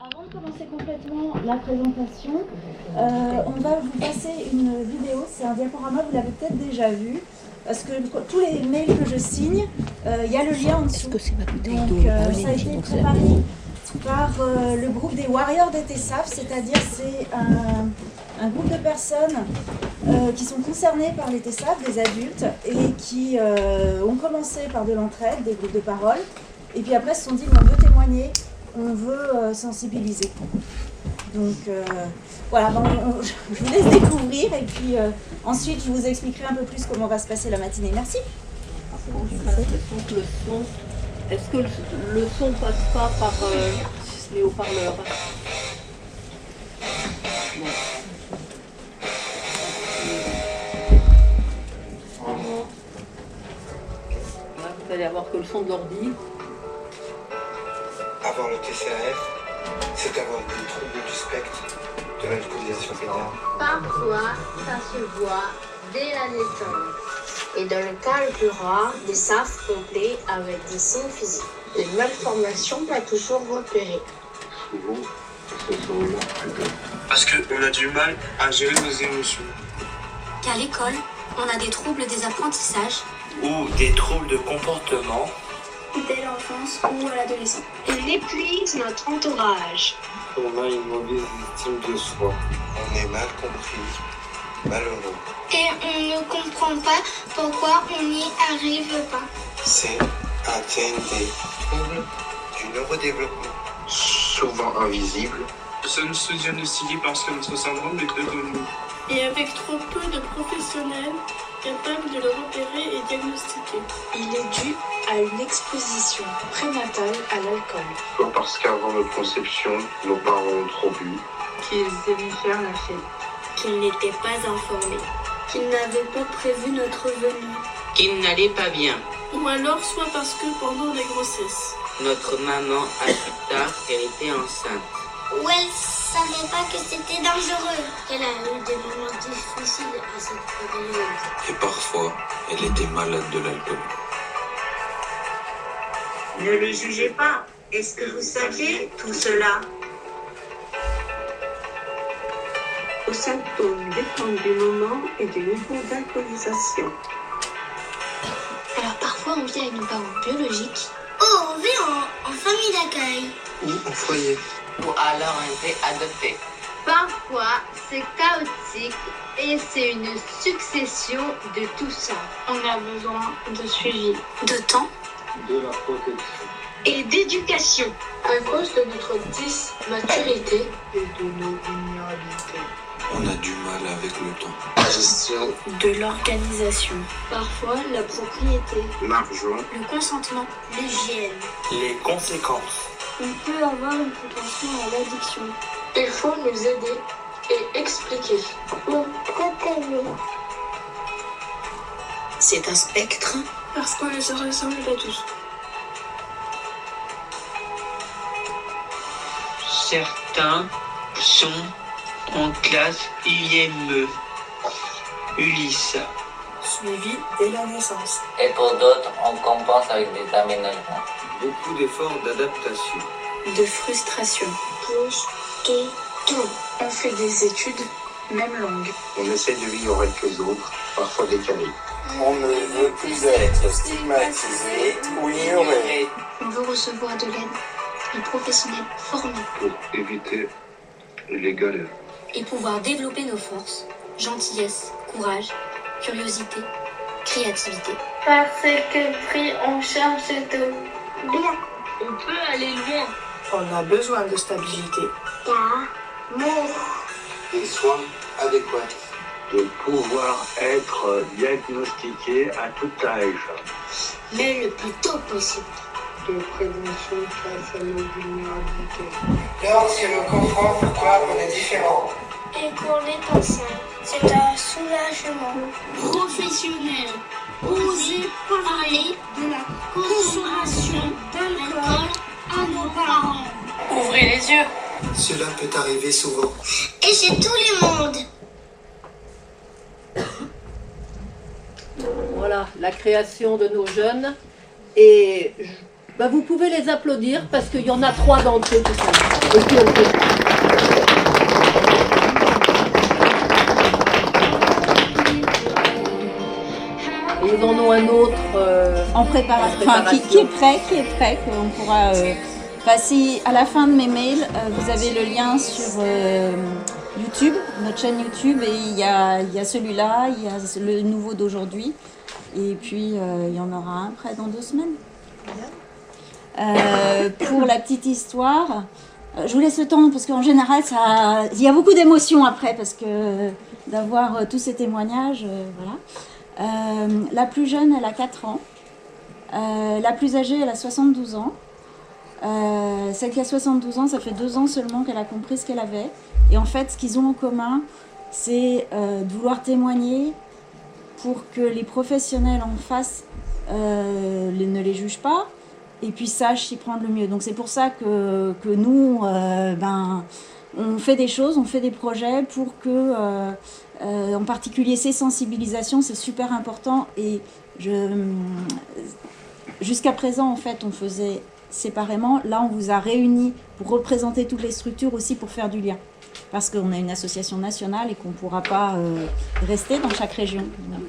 Avant de commencer complètement la présentation, on va vous passer une vidéo, c'est un diaporama, vous l'avez peut-être déjà vu, parce que tous les mails que je signe, il y a le lien en dessous. Donc ça a été préparé par le groupe des Warriors des TESAF, c'est-à-dire c'est un groupe de personnes qui sont concernées par les TESAF, des adultes, et qui ont commencé par de l'entraide, des groupes de parole, et puis après se sont dit, on veut témoigner, on veut sensibiliser. Donc voilà, je vous laisse découvrir et puis ensuite je vous expliquerai un peu plus comment va se passer la matinée. Merci. Est-ce que le son passe pas par les haut-parleurs? Bon. Là, vous allez avoir que le son de l'ordi. Avoir le TCAF, c'est avoir des troubles du spectre de l'alcoolisation pénale. Parfois, ça se voit dès la naissance. Et dans le cas le plus rare, des SAF complets avec des signes physiques. Une malformation pas toujours repérée. Souvent, ce sont là. Parce qu'on a du mal à gérer nos émotions. Qu'à l'école, on a des troubles des apprentissages. Ou des troubles de comportement. Dès l'enfance ou à l'adolescence. On épuise notre entourage. On a une mauvaise estime de soi. On est mal compris, malheureux. Et on ne comprend pas pourquoi on n'y arrive pas. C'est un TND, trouble du neurodéveloppement, souvent invisible. Ça nous se diagnostique parce que notre syndrome est peu connu. Et avec trop peu de professionnels capables de le repérer et diagnostiquer. Il est dû à une exposition prénatale à l'alcool. Soit parce qu'avant notre conception, nos parents ont trop bu. Qu'ils évitèrent la fête. Qu'ils n'étaient pas informés. Qu'ils n'avaient pas prévu notre venue. Qu'il n'allait pas bien. Ou alors soit parce que pendant les grossesses. Notre maman a su tard qu'elle était enceinte. Ou elle savait pas que c'était dangereux. Elle a eu des moments difficiles à cette période. Et parfois, elle était malade de l'alcool. Ne les jugez pas. Est-ce que vous saviez tout cela? Aux symptômes dépendent du moment et du niveau d'alcoolisation. Alors parfois on vit avec nos parents biologiques. Oh, on vit en famille d'accueil. Ou au foyer. Ou alors on était adopté. Parfois, c'est chaotique et c'est une succession de tout ça. On a besoin de suivi, de temps, De la protection. Et d'éducation. À cause de notre maturité Et de nos vulnérabilités. On a du mal avec le temps. La gestion, de l'organisation, parfois la propriété. l'argent, le consentement, l'hygiène. les conséquences. On peut avoir une propension à l'addiction. Il faut nous aider et expliquer. C'est un spectre. Parce qu'on ne se ressemble pas tous. Certains sont en classe IME. Ulysse. Suivi dès la naissance. Et pour d'autres, on compense avec des aménagements. Beaucoup d'efforts d'adaptation. De frustration. Tout. On fait des études, même longues. On essaie de vivre avec les autres, parfois décalés. On ne veut plus être stigmatisé ou ignoré. On veut recevoir de l'aide, des professionnels formés Pour éviter les galères. et pouvoir développer nos forces, gentillesse, courage, curiosité, créativité. Parce que pris en charge de Bien. on peut aller loin. On a besoin de stabilité. Des soins adéquats. De pouvoir être diagnostiqué à tout âge. Mais le plus tôt possible. De prévention face à nos vulnérabilités. Lorsque l'on comprend pourquoi on est différent. Et qu'on est enceinte, c'est un soulagement professionnel. Oser parler de la consommation d'alcool à nos parents. Ouvrez les yeux. Cela peut arriver souvent. Et chez tout le monde. Voilà, la création de nos jeunes. Et Bah, vous pouvez les applaudir parce qu'il y en a 3 d'entre eux qui sont là. Et puis on peut... Et ils en ont un autre en préparation, enfin, qui est prêt, qu'on pourra... si à la fin de mes mails, vous avez le lien sur YouTube, notre chaîne YouTube, et il y a celui-là, il y a le nouveau d'aujourd'hui, et puis il y en aura un prêt dans 2 semaines. Pour la petite histoire, je vous laisse le temps, parce qu'en général, il y a beaucoup d'émotions après, parce que d'avoir tous ces témoignages, voilà. La plus jeune, elle a 4 ans. La plus âgée, elle a 72 ans. Celle qui a 72 ans, ça fait 2 ans seulement qu'elle a compris ce qu'elle avait. Et en fait, ce qu'ils ont en commun, c'est de vouloir témoigner pour que les professionnels en face ne les jugent pas et puis sachent s'y prendre le mieux. Donc c'est pour ça que nous, on fait des choses, on fait des projets pour que, en particulier ces sensibilisations, c'est super important. Et jusqu'à présent, en fait, on faisait séparément. Là, on vous a réunis pour représenter toutes les structures aussi pour faire du lien. Parce qu'on a une association nationale et qu'on ne pourra pas rester dans chaque région. Donc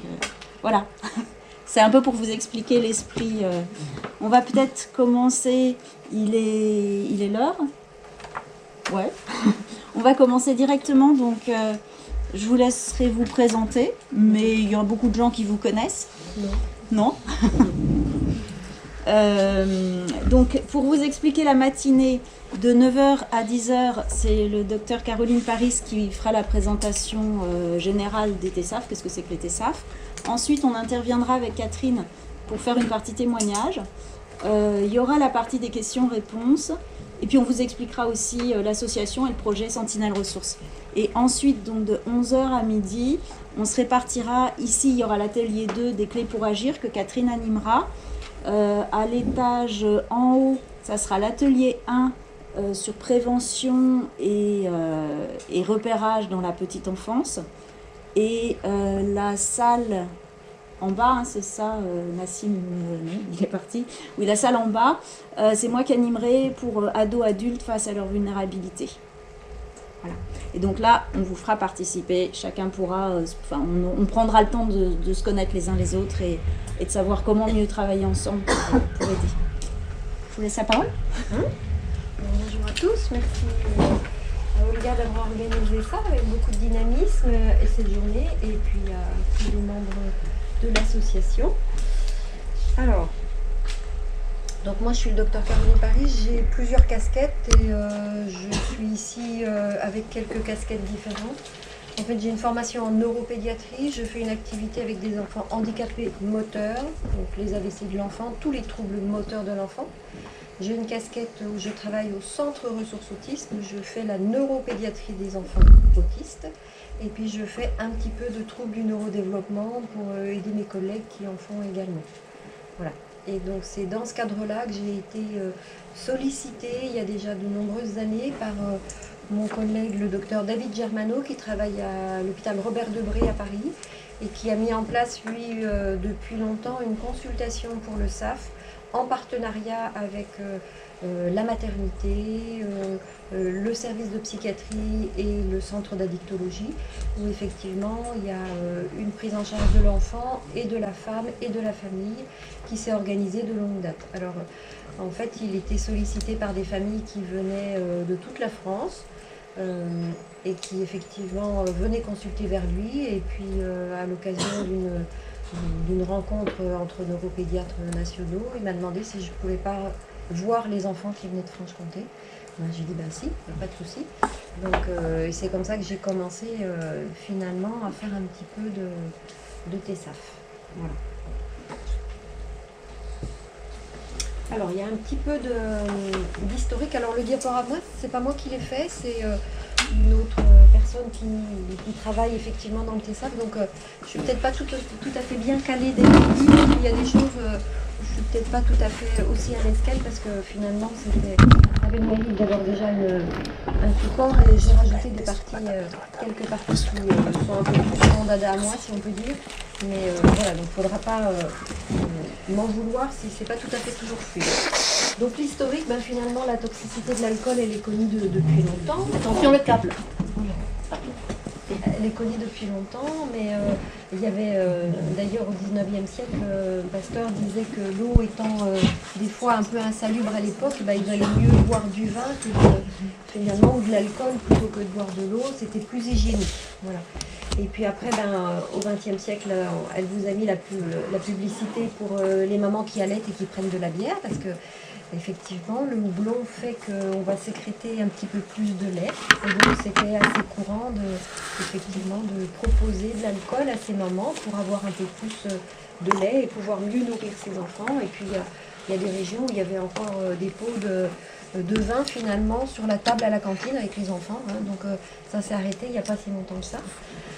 voilà, c'est un peu pour vous expliquer l'esprit. On va peut-être commencer, il est l'heure. Ouais, on va commencer directement. Donc je vous laisserai vous présenter, mais il y a beaucoup de gens qui vous connaissent. Non. Donc pour vous expliquer la matinée de 9h à 10h, c'est le docteur Caroline Paris qui fera la présentation générale des TESAF, qu'est-ce que c'est que les TESAF. Ensuite on interviendra avec Catherine pour faire une partie témoignage. Il y aura la partie des questions-réponses et puis on vous expliquera aussi l'association et le projet Sentinelle Ressources. Et ensuite donc de 11h à midi, on se répartira, ici il y aura l'atelier 2 des clés pour agir que Catherine animera. À l'étage en haut, ça sera l'atelier 1 sur prévention et repérage dans la petite enfance. Et la salle en bas, c'est ça, Nassim, il est parti. Oui, la salle en bas, c'est moi qui animerai pour ados-adultes face à leur vulnérabilité. Voilà. Et donc là, on vous fera participer, chacun pourra, on prendra le temps de se connaître les uns les autres et de savoir comment mieux travailler ensemble pour aider. Je vous laisse la parole. Bonjour à tous, merci à Olga d'avoir organisé ça avec beaucoup de dynamisme et cette journée, et puis à tous les membres de l'association. Alors, donc moi je suis le docteur Caroline Paris, j'ai plusieurs casquettes et je suis ici avec quelques casquettes différentes. En fait, j'ai une formation en neuropédiatrie, je fais une activité avec des enfants handicapés moteurs, donc les AVC de l'enfant, tous les troubles moteurs de l'enfant. J'ai une casquette où je travaille au centre ressources autisme, je fais la neuropédiatrie des enfants autistes, et puis je fais un petit peu de troubles du neurodéveloppement pour aider mes collègues qui en font également. Voilà. Et donc c'est dans ce cadre-là que j'ai été sollicitée il y a déjà de nombreuses années par mon collègue le docteur David Germano qui travaille à l'hôpital Robert Debré à Paris et qui a mis en place lui depuis longtemps une consultation pour le SAF en partenariat avec la maternité, le service de psychiatrie et le centre d'addictologie, où effectivement il y a une prise en charge de l'enfant et de la femme et de la famille qui s'est organisée de longue date. Alors en fait il était sollicité par des familles qui venaient de toute la France et qui effectivement venaient consulter vers lui, et puis à l'occasion d'une rencontre entre neuropédiatres nationaux, il m'a demandé si je ne pouvais pas voir les enfants qui venaient de Franche-Comté. Ben, j'ai dit ben si, pas de souci. Donc c'est comme ça que j'ai commencé finalement à faire un petit peu de TESAF. Voilà. Alors il y a un petit peu d'historique. Alors le diaporama, c'est pas moi qui l'ai fait, c'est une autre personne qui travaille effectivement dans le TESAF. Donc je suis peut-être pas tout à fait bien calée dès le début. Il y a des choses, je suis peut-être pas tout à fait aussi à l'aise qu'elle, parce que finalement c'était avec le mérite d'avoir déjà un support, et j'ai rajouté des parties, quelques parties qui sont un peu plus dada à moi si on peut dire. Mais voilà, donc il ne faudra pas m'en vouloir si c'est pas tout à fait toujours fluide. Donc l'historique, finalement la toxicité de l'alcool elle est connue depuis longtemps. Attention le câble. Elle est connue depuis longtemps, mais il y avait d'ailleurs au 19e siècle, Pasteur disait que l'eau étant des fois un peu insalubre à l'époque, il valait mieux boire du vin finalement ou de l'alcool plutôt que de boire de l'eau, c'était plus hygiénique. Voilà. Et puis après, au XXe siècle, elle vous a mis la publicité pour les mamans qui allaitent et qui prennent de la bière, parce que effectivement, le houblon fait qu'on va sécréter un petit peu plus de lait. Et donc, c'était assez courant de proposer de l'alcool à ces mamans pour avoir un peu plus de lait et pouvoir mieux nourrir ses enfants. Et puis, il y a des régions où il y avait encore des pots de vin finalement sur la table à la cantine avec les enfants. Donc, ça s'est arrêté il n'y a pas si longtemps que ça.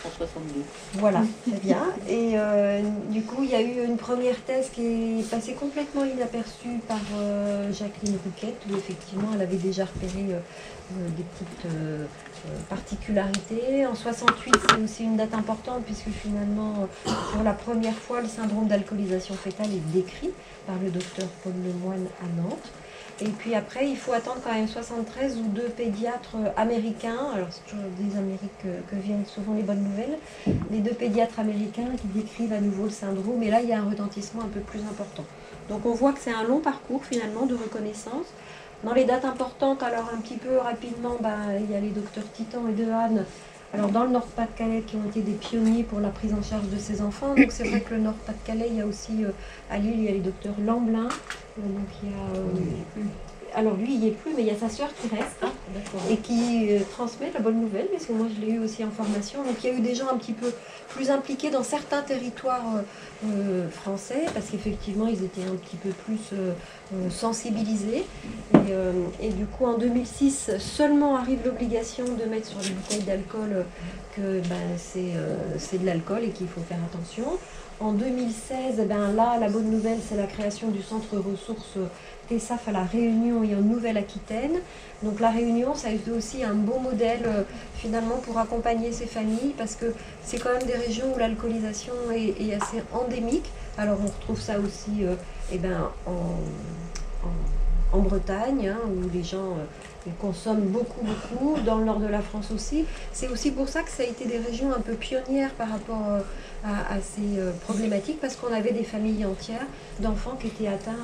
162. Voilà, très bien. Et du coup, il y a eu une première thèse qui est passée complètement inaperçue par Jacqueline Rouquette, où effectivement, elle avait déjà repéré des petites particularités. En 68, c'est aussi une date importante, puisque finalement, pour la première fois, le syndrome d'alcoolisation fétale est décrit par le docteur Paul Lemoine à Nantes. Et puis après, il faut attendre quand même 73 où deux pédiatres américains, alors c'est toujours des Amériques que viennent souvent les bonnes nouvelles, les deux pédiatres américains qui décrivent à nouveau le syndrome, et là il y a un retentissement un peu plus important. Donc on voit que c'est un long parcours finalement de reconnaissance. Dans les dates importantes, alors un petit peu rapidement, il y a les docteurs Titan et Dehaene, alors dans le Nord-Pas-de-Calais qui ont été des pionniers pour la prise en charge de ces enfants. Donc c'est vrai que le Nord-Pas-de-Calais, il y a aussi à Lille, il y a les docteurs Lamblin. Donc il y a, alors lui il n'y est plus, mais il y a sa sœur qui reste et qui transmet la bonne nouvelle, parce que moi je l'ai eu aussi en formation. Donc il y a eu des gens un petit peu plus impliqués dans certains territoires français, parce qu'effectivement ils étaient un petit peu plus sensibilisés. Et du coup en 2006 seulement arrive l'obligation de mettre sur les bouteilles d'alcool que c'est de l'alcool et qu'il faut faire attention. En 2016, là, la bonne nouvelle, c'est la création du centre ressources TESAF à La Réunion et en Nouvelle-Aquitaine. Donc la Réunion, ça a été aussi un beau modèle finalement pour accompagner ces familles, parce que c'est quand même des régions où l'alcoolisation est assez endémique. Alors on retrouve ça aussi en Bretagne, où les gens consomment beaucoup, dans le nord de la France aussi. C'est aussi pour ça que ça a été des régions un peu pionnières par rapport à ces problématiques, parce qu'on avait des familles entières d'enfants qui étaient atteints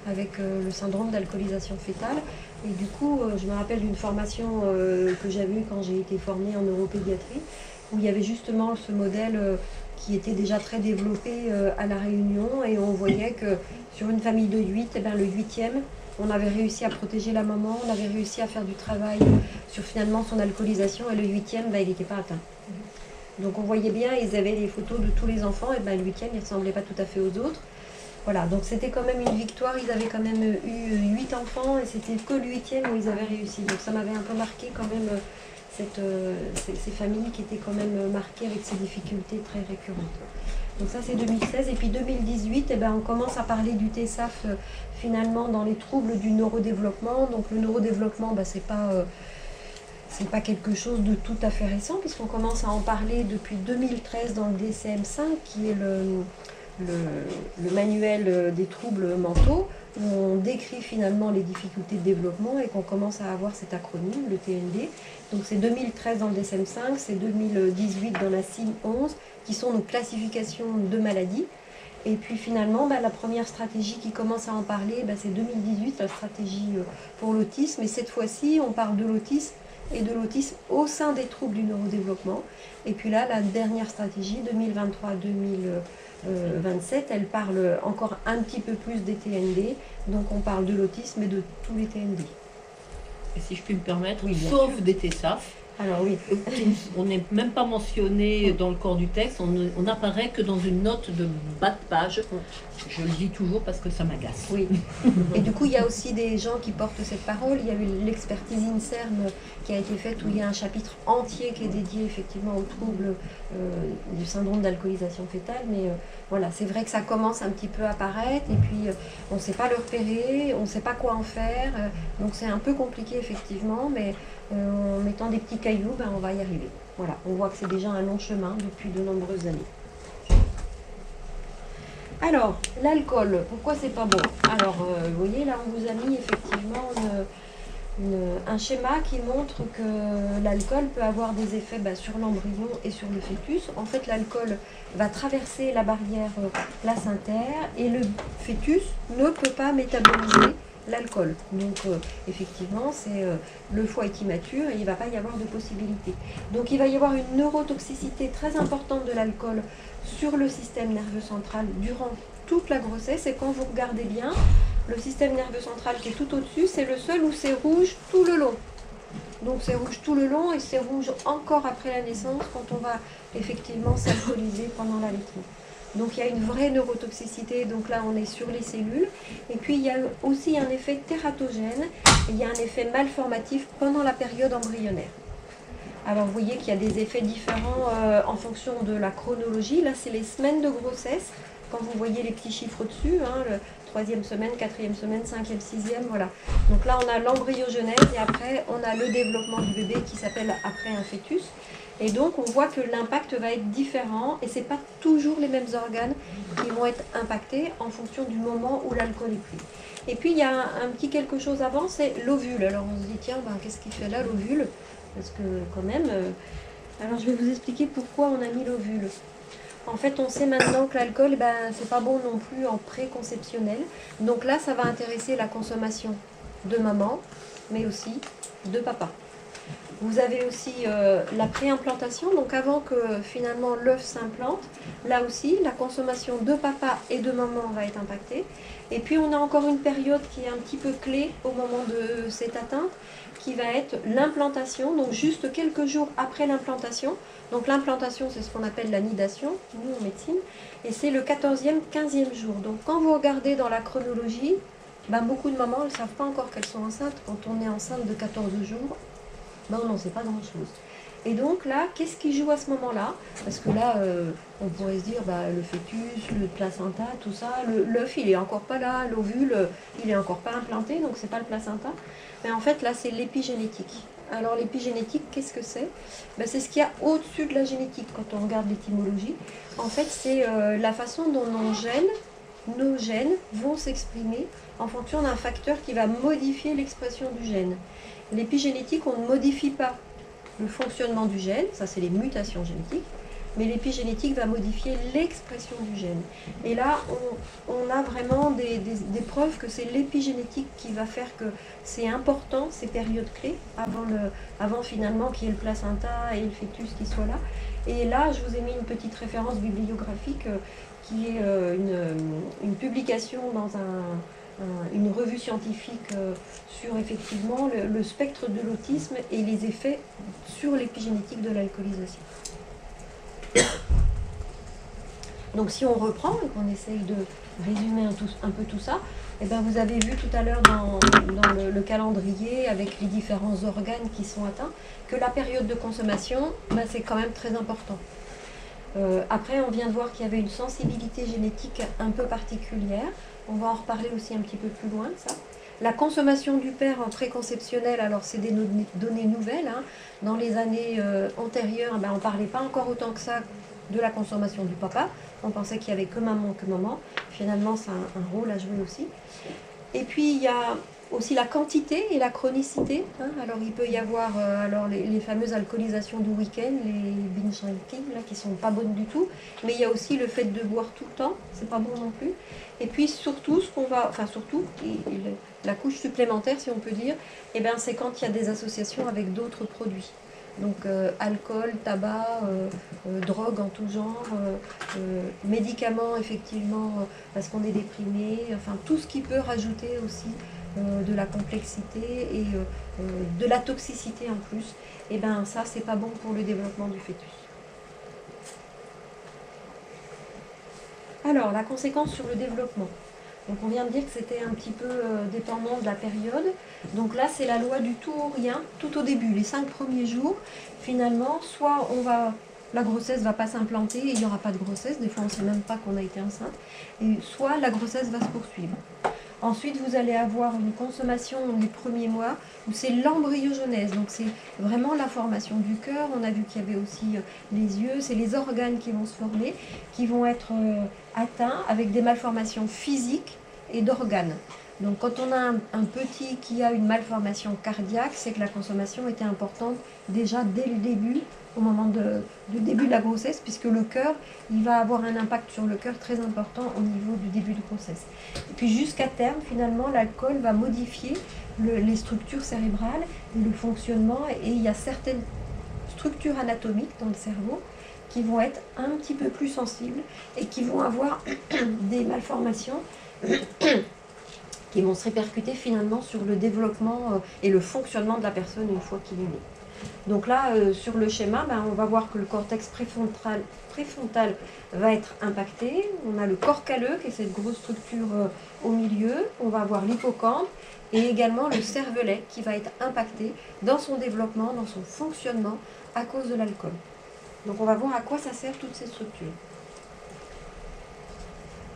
avec le syndrome d'alcoolisation fétale. Et du coup, je me rappelle d'une formation que j'avais eue quand j'ai été formée en neuropédiatrie, où il y avait justement ce modèle qui était déjà très développé à La Réunion, et on voyait que sur une famille de 8, le 8e, on avait réussi à protéger la maman, on avait réussi à faire du travail sur finalement son alcoolisation, et le 8e, il n'était pas atteint. Donc on voyait bien, ils avaient les photos de tous les enfants, et le 8e, il ne ressemblait pas tout à fait aux autres. Voilà, donc c'était quand même une victoire, ils avaient quand même eu 8 enfants, et c'était que le 8e où ils avaient réussi. Donc ça m'avait un peu marqué quand même ces familles qui étaient quand même marquées avec ces difficultés très récurrentes. Donc ça c'est 2016, et puis 2018, on commence à parler du TESAF finalement dans les troubles du neurodéveloppement. Donc le neurodéveloppement, c'est pas quelque chose de tout à fait récent, puisqu'on commence à en parler depuis 2013 dans le DCM-5, qui est le manuel des troubles mentaux, où on décrit finalement les difficultés de développement et qu'on commence à avoir cet acronyme, le TND. Donc c'est 2013 dans le DSM-5, c'est 2018 dans la CIM-11, qui sont nos classifications de maladies. Et puis finalement, la première stratégie qui commence à en parler, c'est 2018, la stratégie pour l'autisme. Et cette fois-ci, on parle de l'autisme et de l'autisme au sein des troubles du neurodéveloppement. Et puis là, la dernière stratégie, 2023-2027, elle parle encore un petit peu plus des TND. Donc on parle de l'autisme et de tous les TND. Et si je puis me permettre, oui, sauf sûr. Des TESAF, alors oui, on n'est même pas mentionné dans le corps du texte, on n'apparaît que dans une note de bas de page. Je le dis toujours parce que ça m'agace. Oui. Et du coup, il y a aussi des gens qui portent cette parole. Il y a eu l'expertise INSERM qui a été faite, où il y a un chapitre entier qui est dédié effectivement aux troubles du syndrome d'alcoolisation fétale. Mais voilà, c'est vrai que ça commence un petit peu à apparaître, et puis on ne sait pas le repérer, on ne sait pas quoi en faire. Donc c'est un peu compliqué effectivement, mais en mettant des petits cailloux, on va y arriver. Voilà, on voit que c'est déjà un long chemin depuis de nombreuses années. Alors, l'alcool, pourquoi c'est pas bon? Alors, vous voyez, là, on vous a mis effectivement un schéma qui montre que l'alcool peut avoir des effets sur l'embryon et sur le fœtus. En fait, l'alcool va traverser la barrière placentaire et le fœtus ne peut pas métaboliser l'alcool. Donc, effectivement, le foie est immature et il ne va pas y avoir de possibilité. Donc, il va y avoir une neurotoxicité très importante de l'alcool sur le système nerveux central durant toute la grossesse. Et quand vous regardez bien, le système nerveux central qui est tout au-dessus, c'est le seul où c'est rouge tout le long. Donc c'est rouge tout le long et c'est rouge encore après la naissance quand on va effectivement s'alcooliser pendant l'allaitement. Donc il y a une vraie neurotoxicité, donc là on est sur les cellules. Et puis il y a aussi un effet tératogène, il y a un effet malformatif pendant la période embryonnaire. Alors vous voyez qu'il y a des effets différents en fonction de la chronologie. Là c'est les semaines de grossesse, quand vous voyez les petits chiffres au-dessus, le 3e semaine, 4e semaine, 5e, 6e, voilà. Donc là on a l'embryogenèse et après on a le développement du bébé qui s'appelle après un fœtus. Et donc on voit que l'impact va être différent et ce n'est pas toujours les mêmes organes qui vont être impactés en fonction du moment où l'alcool est pris. Et puis il y a un petit quelque chose avant, c'est l'ovule. Alors on se dit tiens, qu'est-ce qu'il fait là l'ovule? Parce que quand même, alors je vais vous expliquer pourquoi on a mis l'ovule. En fait, on sait maintenant que l'alcool, c'est pas bon non plus en préconceptionnel. Donc là, ça va intéresser la consommation de maman, mais aussi de papa. Vous avez aussi la préimplantation, donc avant que finalement l'œuf s'implante, là aussi, la consommation de papa et de maman va être impactée. Et puis on a encore une période qui est un petit peu clé au moment de cette atteinte, qui va être l'implantation, donc juste quelques jours après l'implantation. Donc l'implantation, c'est ce qu'on appelle la nidation, nous en médecine, et c'est le 14e, 15e jour. Donc quand vous regardez dans la chronologie, beaucoup de mamans ne savent pas encore qu'elles sont enceintes. Quand on est enceinte de 14 jours, on n'en sait pas grand-chose. Et donc là, qu'est-ce qui joue à ce moment-là? Parce que là, on pourrait se dire, le fœtus, le placenta, tout ça, l'œuf, il n'est encore pas là, l'ovule, il n'est encore pas implanté, donc c'est pas le placenta. Mais en fait, là, c'est l'épigénétique. Alors l'épigénétique, qu'est-ce que c'est? C'est ce qu'il y a au-dessus de la génétique quand on regarde l'étymologie. En fait, c'est la façon dont nos gènes vont s'exprimer en fonction d'un facteur qui va modifier l'expression du gène. L'épigénétique, on ne modifie pas le fonctionnement du gène, ça c'est les mutations génétiques, mais l'épigénétique va modifier l'expression du gène. Et là, on a vraiment des preuves que c'est l'épigénétique qui va faire que c'est important, ces périodes clés, avant finalement qu'il y ait le placenta et le fœtus qui soient là. Et là, je vous ai mis une petite référence bibliographique qui est une publication dans une revue scientifique sur effectivement le spectre de l'autisme et les effets sur l'épigénétique de l'alcoolisation. Donc si on reprend et qu'on essaye de résumer un peu tout ça, vous avez vu tout à l'heure dans le calendrier avec les différents organes qui sont atteints que la période de consommation, c'est quand même très important. Après, on vient de voir qu'il y avait une sensibilité génétique un peu particulière. On va en reparler aussi un petit peu plus loin de ça. La consommation du père en préconceptionnel, alors c'est des données nouvelles. Dans les années antérieures, on ne parlait pas encore autant que ça de la consommation du papa. On pensait qu'il n'y avait que maman. Finalement, ça a un rôle à jouer aussi. Et puis, il y a aussi la quantité et la chronicité. Alors, il peut y avoir les fameuses alcoolisations du week-end, les binge drinking, qui ne sont pas bonnes du tout. Mais il y a aussi le fait de boire tout le temps, c'est pas bon non plus. Et puis surtout, la couche supplémentaire, si on peut dire, c'est quand il y a des associations avec d'autres produits. Donc alcool, tabac, drogue en tout genre, médicaments effectivement parce qu'on est déprimé, tout ce qui peut rajouter aussi de la complexité et de la toxicité en plus, ça c'est pas bon pour le développement du fœtus. Alors, la conséquence sur le développement. Donc, on vient de dire que c'était un petit peu dépendant de la période. Donc là, c'est la loi du tout ou rien, tout au début. Les 5 premiers jours, finalement, soit la grossesse ne va pas s'implanter et il n'y aura pas de grossesse. Des fois, on ne sait même pas qu'on a été enceinte. Et soit la grossesse va se poursuivre. Ensuite, vous allez avoir une consommation les premiers mois où c'est l'embryogenèse. Donc, c'est vraiment la formation du cœur. On a vu qu'il y avait aussi les yeux. C'est les organes qui vont se former, qui vont être atteints avec des malformations physiques et d'organes. Donc, quand on a un petit qui a une malformation cardiaque, c'est que la consommation était importante déjà dès le début, au moment du début de la grossesse, puisque le cœur, il va avoir un impact sur le cœur très important au niveau du début de grossesse. Et puis jusqu'à terme, finalement, l'alcool va modifier les structures cérébrales et le fonctionnement, et il y a certaines structures anatomiques dans le cerveau qui vont être un petit peu plus sensibles et qui vont avoir des malformations qui vont se répercuter finalement sur le développement et le fonctionnement de la personne une fois qu'il est né. Donc là, sur le schéma, on va voir que le cortex préfrontal va être impacté. On a le corps calleux, qui est cette grosse structure au milieu. On va avoir l'hippocampe et également le cervelet qui va être impacté dans son développement, dans son fonctionnement à cause de l'alcool. Donc on va voir à quoi ça sert toutes ces structures.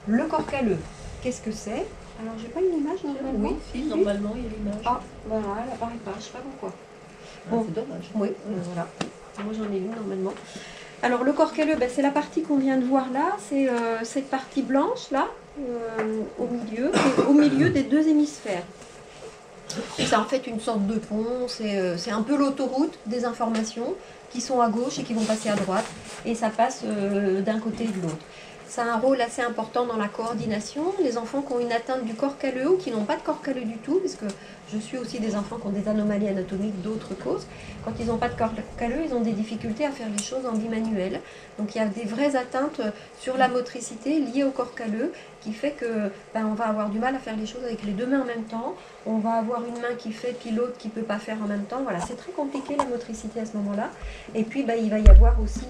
Le corps calleux, qu'est-ce que c'est? Alors, j'ai pas une image normalement. Oui, si, normalement, il y a l'image. Ah, voilà, elle apparaît pas, je sais pas pourquoi. Bon, c'est dommage. Oui, voilà. Moi, j'en ai une normalement. Alors, le corps calleux, c'est la partie qu'on vient de voir là. C'est cette partie blanche, là, au milieu, qui est au milieu des deux hémisphères. C'est en fait une sorte de pont, c'est un peu l'autoroute des informations qui sont à gauche et qui vont passer à droite. Et ça passe d'un côté et de l'autre. Ça a un rôle assez important dans la coordination. Les enfants qui ont une atteinte du corps calleux ou qui n'ont pas de corps calleux du tout, parce que je suis aussi des enfants qui ont des anomalies anatomiques d'autres causes, quand ils n'ont pas de corps calleux, ils ont des difficultés à faire les choses en bimanuel. Donc il y a des vraies atteintes sur la motricité liées au corps calleux qui fait que on va avoir du mal à faire les choses avec les deux mains en même temps. On va avoir une main qui fait puis l'autre qui ne peut pas faire en même temps. Voilà, c'est très compliqué la motricité à ce moment-là. Et puis il va y avoir aussi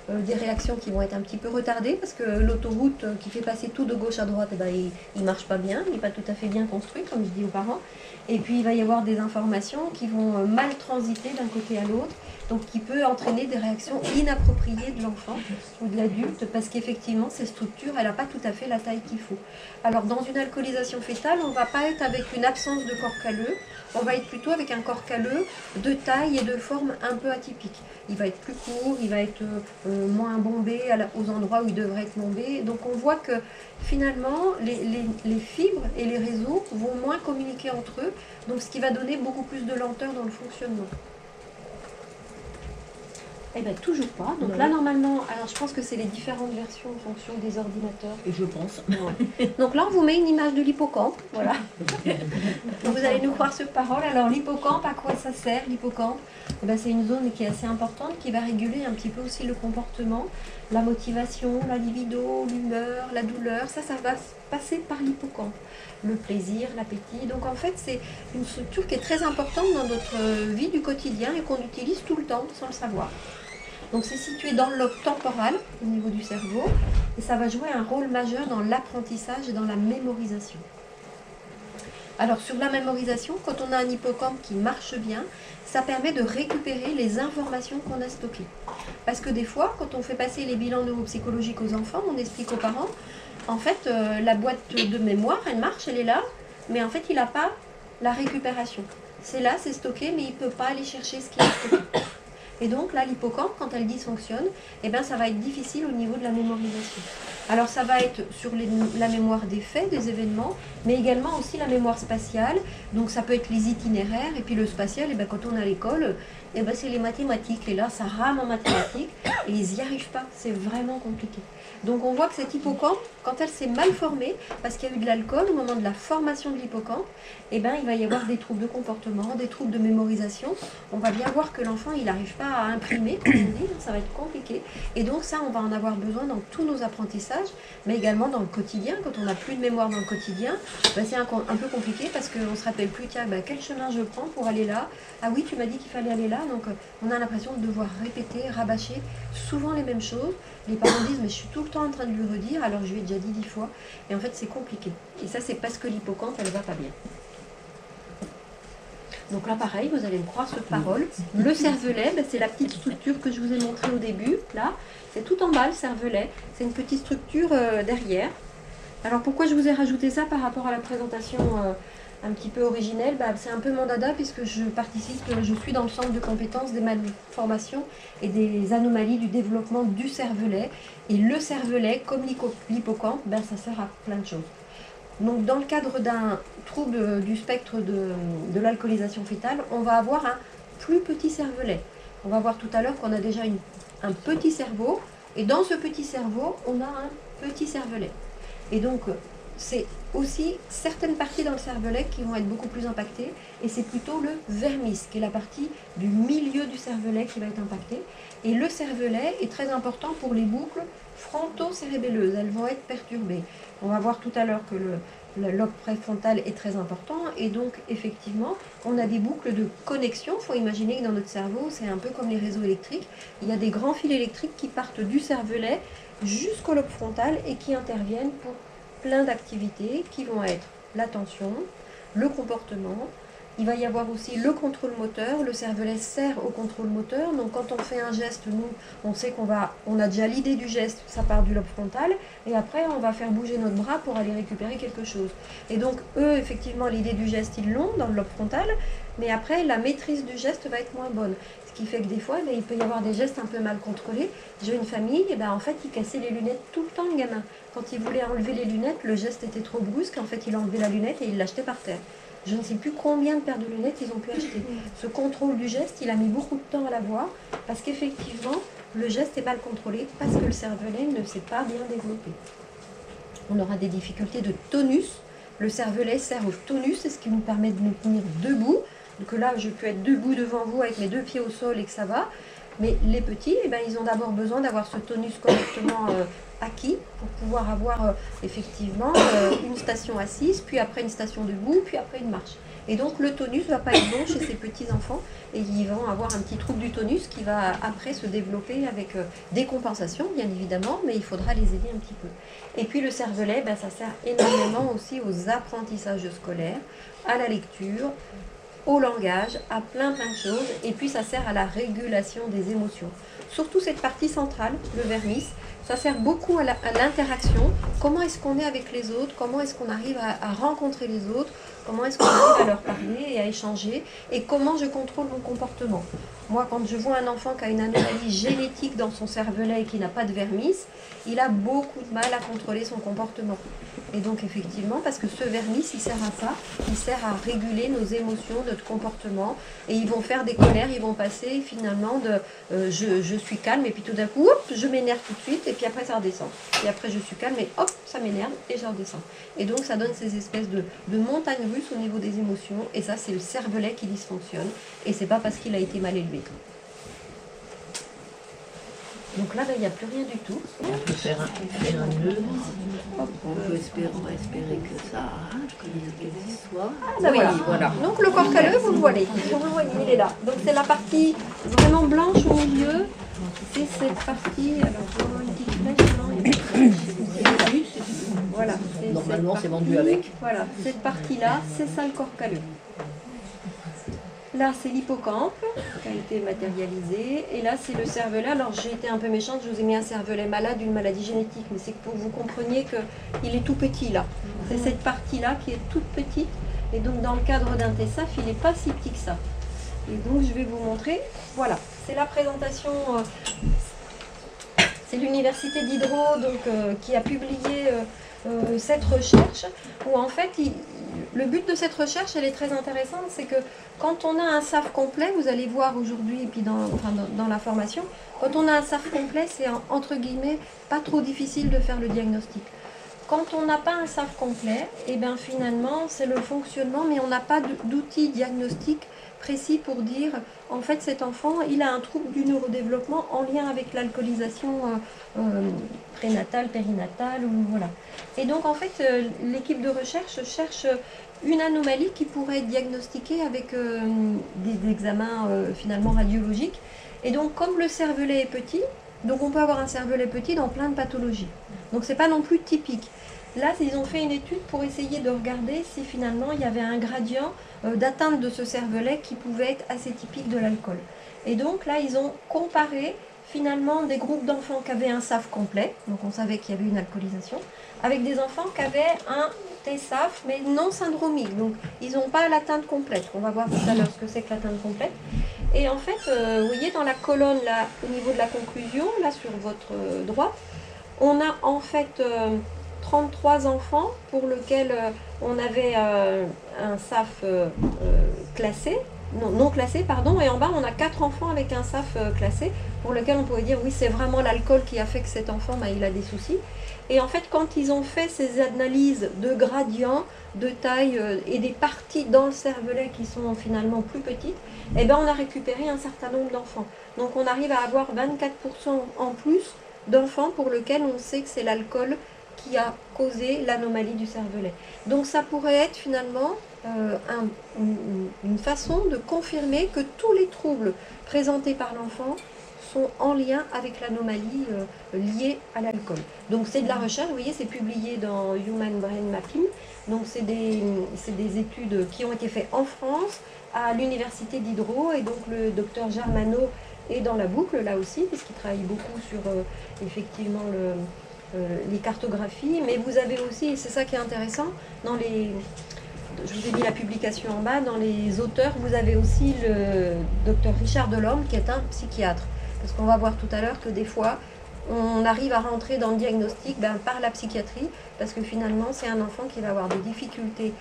des réactions qui vont être un petit peu retardées parce que l'autoroute qui fait passer tout de gauche à droite, il ne marche pas bien, il n'est pas tout à fait bien construit, comme je dis aux parents. Et puis il va y avoir des informations qui vont mal transiter d'un côté à l'autre, donc qui peut entraîner des réactions inappropriées de l'enfant ou de l'adulte, parce qu'effectivement, ces structures, elle n'a pas tout à fait la taille qu'il faut. Alors dans une alcoolisation fétale, on ne va pas être avec une absence de corps calleux, on va être plutôt avec un corps calleux de taille et de forme un peu atypique. Il va être plus court, il va être moins bombé aux endroits où il devrait être bombé. Donc on voit que finalement, les fibres et les réseaux vont moins communiquer entre eux, donc ce qui va donner beaucoup plus de lenteur dans le fonctionnement. Eh bien, toujours pas. Donc là, normalement, alors je pense que c'est les différentes versions en fonction des ordinateurs. Et je pense. Ouais. Donc là, on vous met une image de l'hippocampe. Voilà. Donc vous allez nous croire sur parole. Alors l'hippocampe, à quoi ça sert l'hippocampe? Eh bien, c'est une zone qui est assez importante, qui va réguler un petit peu aussi le comportement, la motivation, la libido, l'humeur, la douleur. Ça va passer par l'hippocampe. Le plaisir, l'appétit. Donc en fait, c'est une structure qui est très importante dans notre vie du quotidien et qu'on utilise tout le temps sans le savoir. Donc c'est situé dans le lobe temporal, au niveau du cerveau, et ça va jouer un rôle majeur dans l'apprentissage et dans la mémorisation. Alors sur la mémorisation, quand on a un hippocampe qui marche bien, ça permet de récupérer les informations qu'on a stockées. Parce que des fois, quand on fait passer les bilans neuropsychologiques aux enfants, on explique aux parents, en fait, la boîte de mémoire, elle marche, elle est là, mais en fait, il n'a pas la récupération. C'est là, c'est stocké, mais il ne peut pas aller chercher ce qui est stocké. Et donc là, l'hippocampe, quand elle dysfonctionne, eh bien, ça va être difficile au niveau de la mémorisation. Alors ça va être sur la mémoire des faits, des événements, mais également aussi la mémoire spatiale. Donc ça peut être les itinéraires, et puis le spatial, eh bien, quand on est à l'école, eh bien, c'est les mathématiques. Et là, ça rame en mathématiques, et ils n'y arrivent pas. C'est vraiment compliqué. Donc on voit que cette hippocampe, quand elle s'est mal formée, parce qu'il y a eu de l'alcool au moment de la formation de l'hippocampe, eh ben, il va y avoir des troubles de comportement, des troubles de mémorisation. On va bien voir que l'enfant, il n'arrive pas à imprimer, comme on dit, ça va être compliqué. Et donc ça, on va en avoir besoin dans tous nos apprentissages, mais également dans le quotidien. Quand on n'a plus de mémoire dans le quotidien, ben, c'est un peu compliqué parce qu'on ne se rappelle plus, tiens, ben, quel chemin je prends pour aller là? Ah oui, tu m'as dit qu'il fallait aller là. Donc on a l'impression de devoir répéter, rabâcher souvent les mêmes choses. Les parents disent, mais je suis tout le temps en train de lui redire, alors je lui ai déjà dit 10 fois. Et en fait, c'est compliqué. Et ça, c'est parce que l'hippocampe, elle ne va pas bien. Donc là, pareil, vous allez me croire sur parole. Le cervelet, ben, c'est la petite structure que je vous ai montrée au début. Là, c'est tout en bas, le cervelet. C'est une petite structure derrière. Alors pourquoi je vous ai rajouté ça par rapport à la présentation un petit peu originelle? C'est un peu mon dada puisque je suis dans le centre de compétences des malformations et des anomalies du développement du cervelet. Et le cervelet, comme l'hippocampe, ça sert à plein de choses. Donc dans le cadre d'un trouble du spectre de l'alcoolisation fœtale, on va avoir un plus petit cervelet. On va voir tout à l'heure qu'on a déjà un petit cerveau, et dans ce petit cerveau, on a un petit cervelet. Et donc, c'est aussi certaines parties dans le cervelet qui vont être beaucoup plus impactées, et c'est plutôt le vermis, qui est la partie du milieu du cervelet qui va être impactée. Et le cervelet est très important pour les boucles fronto-cérébelleuses, elles vont être perturbées. On va voir tout à l'heure que le lobe préfrontal est très important, et donc effectivement, on a des boucles de connexion. Il faut imaginer que dans notre cerveau, c'est un peu comme les réseaux électriques. Il y a des grands fils électriques qui partent du cervelet jusqu'au lobe frontal et qui interviennent pour plein d'activités qui vont être l'attention, le comportement. Il va y avoir aussi le contrôle moteur. Le cervelet sert au contrôle moteur. Donc quand on fait un geste, nous, on sait on a déjà l'idée du geste, ça part du lobe frontal. Et après, on va faire bouger notre bras pour aller récupérer quelque chose. Et donc eux, effectivement, l'idée du geste, ils l'ont dans le lobe frontal. Mais après, la maîtrise du geste va être moins bonne. Ce qui fait que des fois, il peut y avoir des gestes un peu mal contrôlés. J'ai une famille, en fait, il cassait les lunettes tout le temps, le gamin. Quand il voulait enlever les lunettes, le geste était trop brusque. En fait, il enlevait la lunette et il l'achetait par terre. Je ne sais plus combien de paires de lunettes ils ont pu acheter. Ce contrôle du geste, il a mis beaucoup de temps à l'avoir, parce qu'effectivement, le geste est mal contrôlé, parce que le cervelet ne s'est pas bien développé. On aura des difficultés de tonus. Le cervelet sert au tonus, c'est ce qui nous permet de nous tenir debout. Donc là, je peux être debout devant vous avec mes deux pieds au sol et que ça va. Mais les petits, ils ont d'abord besoin d'avoir ce tonus correctement acquis pour pouvoir avoir effectivement une station assise, puis après une station debout, puis après une marche. Et donc le tonus ne va pas être bon chez ces petits enfants et ils vont avoir un petit trouble du tonus qui va après se développer avec des compensations bien évidemment, mais il faudra les aider un petit peu. Et puis le cervelet, ça sert énormément aussi aux apprentissages scolaires, à la lecture, au langage, à plein de choses, et puis ça sert à la régulation des émotions. Surtout cette partie centrale, le vermis, ça sert beaucoup à l'interaction. Comment est-ce qu'on est avec les autres? Comment est-ce qu'on arrive à rencontrer les autres? Comment est-ce qu'on arrive à leur parler et à échanger? Et comment je contrôle mon comportement? Moi, quand je vois un enfant qui a une anomalie génétique dans son cervelet et qui n'a pas de vermis, il a beaucoup de mal à contrôler son comportement. Et donc, effectivement, parce que ce vermis, il sert à ça, il sert à réguler nos émotions, notre comportement. Et ils vont faire des colères, ils vont passer finalement de je suis calme, et puis tout d'un coup, hop, je m'énerve tout de suite, et puis après ça redescend. Et après, je suis calme, et hop, ça m'énerve, et je redescends. Et donc, ça donne ces espèces de montagnes russes au niveau des émotions. Et ça, c'est le cervelet qui dysfonctionne. Et c'est pas parce qu'il a été mal élevé. Donc là, il n'y a plus rien du tout. On peut faire un nœud. On peut espérer que ça soit. Oui, voilà. Donc le corps calleux, vous le voyez. Il est là. Donc c'est la partie vraiment blanche au milieu. C'est cette partie. Alors, je vois une petite flèche. Non, voilà. Normalement, c'est vendu avec. Voilà. Cette partie-là, c'est ça le corps calleux. Là, c'est l'hippocampe qui a été matérialisé. Et là, c'est le cervelet. Alors, j'ai été un peu méchante, je vous ai mis un cervelet malade d'une maladie génétique. Mais c'est que pour que vous compreniez qu'il est tout petit, là. C'est cette partie-là qui est toute petite. Et donc, dans le cadre d'un TESAF, il n'est pas si petit que ça. Et donc, je vais vous montrer. Voilà, c'est la présentation. C'est l'université d'Hydro qui a publié cette recherche où, en fait, le but de cette recherche, elle est très intéressante, c'est que quand on a un SAF complet, vous allez voir aujourd'hui et puis dans la formation, quand on a un SAF complet, c'est entre guillemets pas trop difficile de faire le diagnostic. Quand on n'a pas un SAF complet, et bien finalement c'est le fonctionnement, mais on n'a pas d'outil diagnostic précis pour dire en fait cet enfant il a un trouble du neurodéveloppement en lien avec l'alcoolisation prénatale, périnatale, ou voilà. Et donc en fait l'équipe de recherche cherche une anomalie qui pourrait être diagnostiquée avec des examens finalement radiologiques. Et donc comme le cervelet est petit, donc on peut avoir un cervelet petit dans plein de pathologies. Donc c'est pas non plus typique. Là, ils ont fait une étude pour essayer de regarder si finalement il y avait un gradient d'atteinte de ce cervelet qui pouvait être assez typique de l'alcool. Et donc là, ils ont comparé finalement des groupes d'enfants qui avaient un SAF complet, donc on savait qu'il y avait une alcoolisation, avec des enfants qui avaient un TSAF mais non syndromique, donc ils n'ont pas l'atteinte complète. On va voir tout à l'heure ce que c'est que l'atteinte complète. Et en fait, vous voyez dans la colonne là, au niveau de la conclusion, là sur votre droite, on a en fait 33 enfants pour lesquels on avait un SAF classé, non classé, pardon, et en bas on a 4 enfants avec un SAF classé, pour lequel on pouvait dire oui c'est vraiment l'alcool qui a fait que cet enfant il a des soucis. Et en fait quand ils ont fait ces analyses de gradients, de taille et des parties dans le cervelet qui sont finalement plus petites, eh ben on a récupéré un certain nombre d'enfants. Donc on arrive à avoir 24% en plus d'enfants pour lesquels on sait que c'est l'alcool qui a causé l'anomalie du cervelet. Donc ça pourrait être finalement une façon de confirmer que tous les troubles présentés par l'enfant sont en lien avec l'anomalie liée à l'alcool. Donc c'est de la recherche, vous voyez, c'est publié dans Human Brain Mapping. Donc c'est des études qui ont été faites en France, à l'université d'Hydro, et donc le docteur Germano est dans la boucle là aussi, puisqu'il travaille beaucoup sur effectivement les cartographies, mais vous avez aussi, et c'est ça qui est intéressant, je vous ai mis la publication en bas, dans les auteurs, vous avez aussi le docteur Richard Delorme qui est un psychiatre. Parce qu'on va voir tout à l'heure que des fois, on arrive à rentrer dans le diagnostic par la psychiatrie, parce que finalement, c'est un enfant qui va avoir des difficultés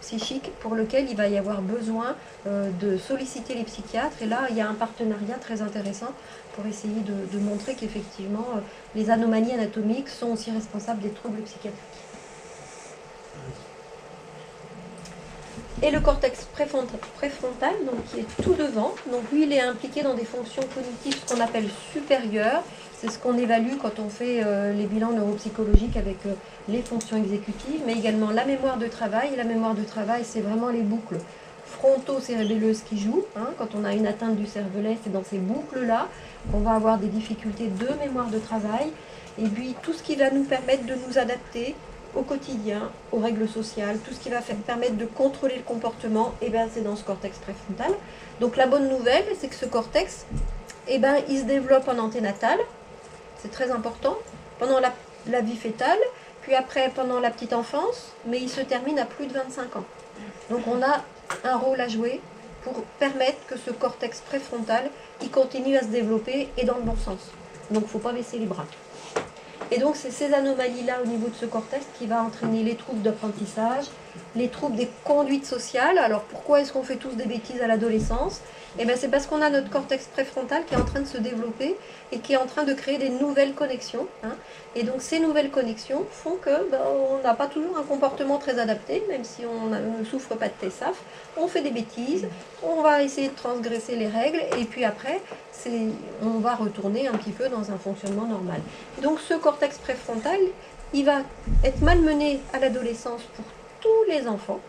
psychiques pour lesquelles il va y avoir besoin de solliciter les psychiatres. Et là, il y a un partenariat très intéressant pour essayer de montrer qu'effectivement, les anomalies anatomiques sont aussi responsables des troubles psychiatriques. Et le cortex préfrontal, donc, qui est tout devant, donc lui il est impliqué dans des fonctions cognitives, ce qu'on appelle supérieures. C'est ce qu'on évalue quand on fait les bilans neuropsychologiques avec les fonctions exécutives, mais également la mémoire de travail. Et la mémoire de travail, c'est vraiment les boucles fronto-cérébelleuses qui jouent. Quand on a une atteinte du cervelet, c'est dans ces boucles-là qu'on va avoir des difficultés de mémoire de travail. Et puis tout ce qui va nous permettre de nous adapter au quotidien, aux règles sociales, tout ce qui va permettre de contrôler le comportement, c'est dans ce cortex préfrontal. Donc la bonne nouvelle, c'est que ce cortex, il se développe en anténatal, c'est très important, pendant la vie fétale, puis après pendant la petite enfance, mais il se termine à plus de 25 ans. Donc on a un rôle à jouer pour permettre que ce cortex préfrontal, il continue à se développer et dans le bon sens. Donc il ne faut pas baisser les bras. Et donc c'est ces anomalies-là au niveau de ce cortex qui va entraîner les troubles d'apprentissage, les troubles des conduites sociales. Alors pourquoi est-ce qu'on fait tous des bêtises à l'adolescence ? C'est parce qu'on a notre cortex préfrontal qui est en train de se développer et qui est en train de créer des nouvelles connexions. Et donc ces nouvelles connexions font que on n'a pas toujours un comportement très adapté, même si on ne souffre pas de TSAF. On fait des bêtises, on va essayer de transgresser les règles et puis après on va retourner un petit peu dans un fonctionnement normal. Donc ce cortex préfrontal, il va être malmené à l'adolescence pour tous les enfants.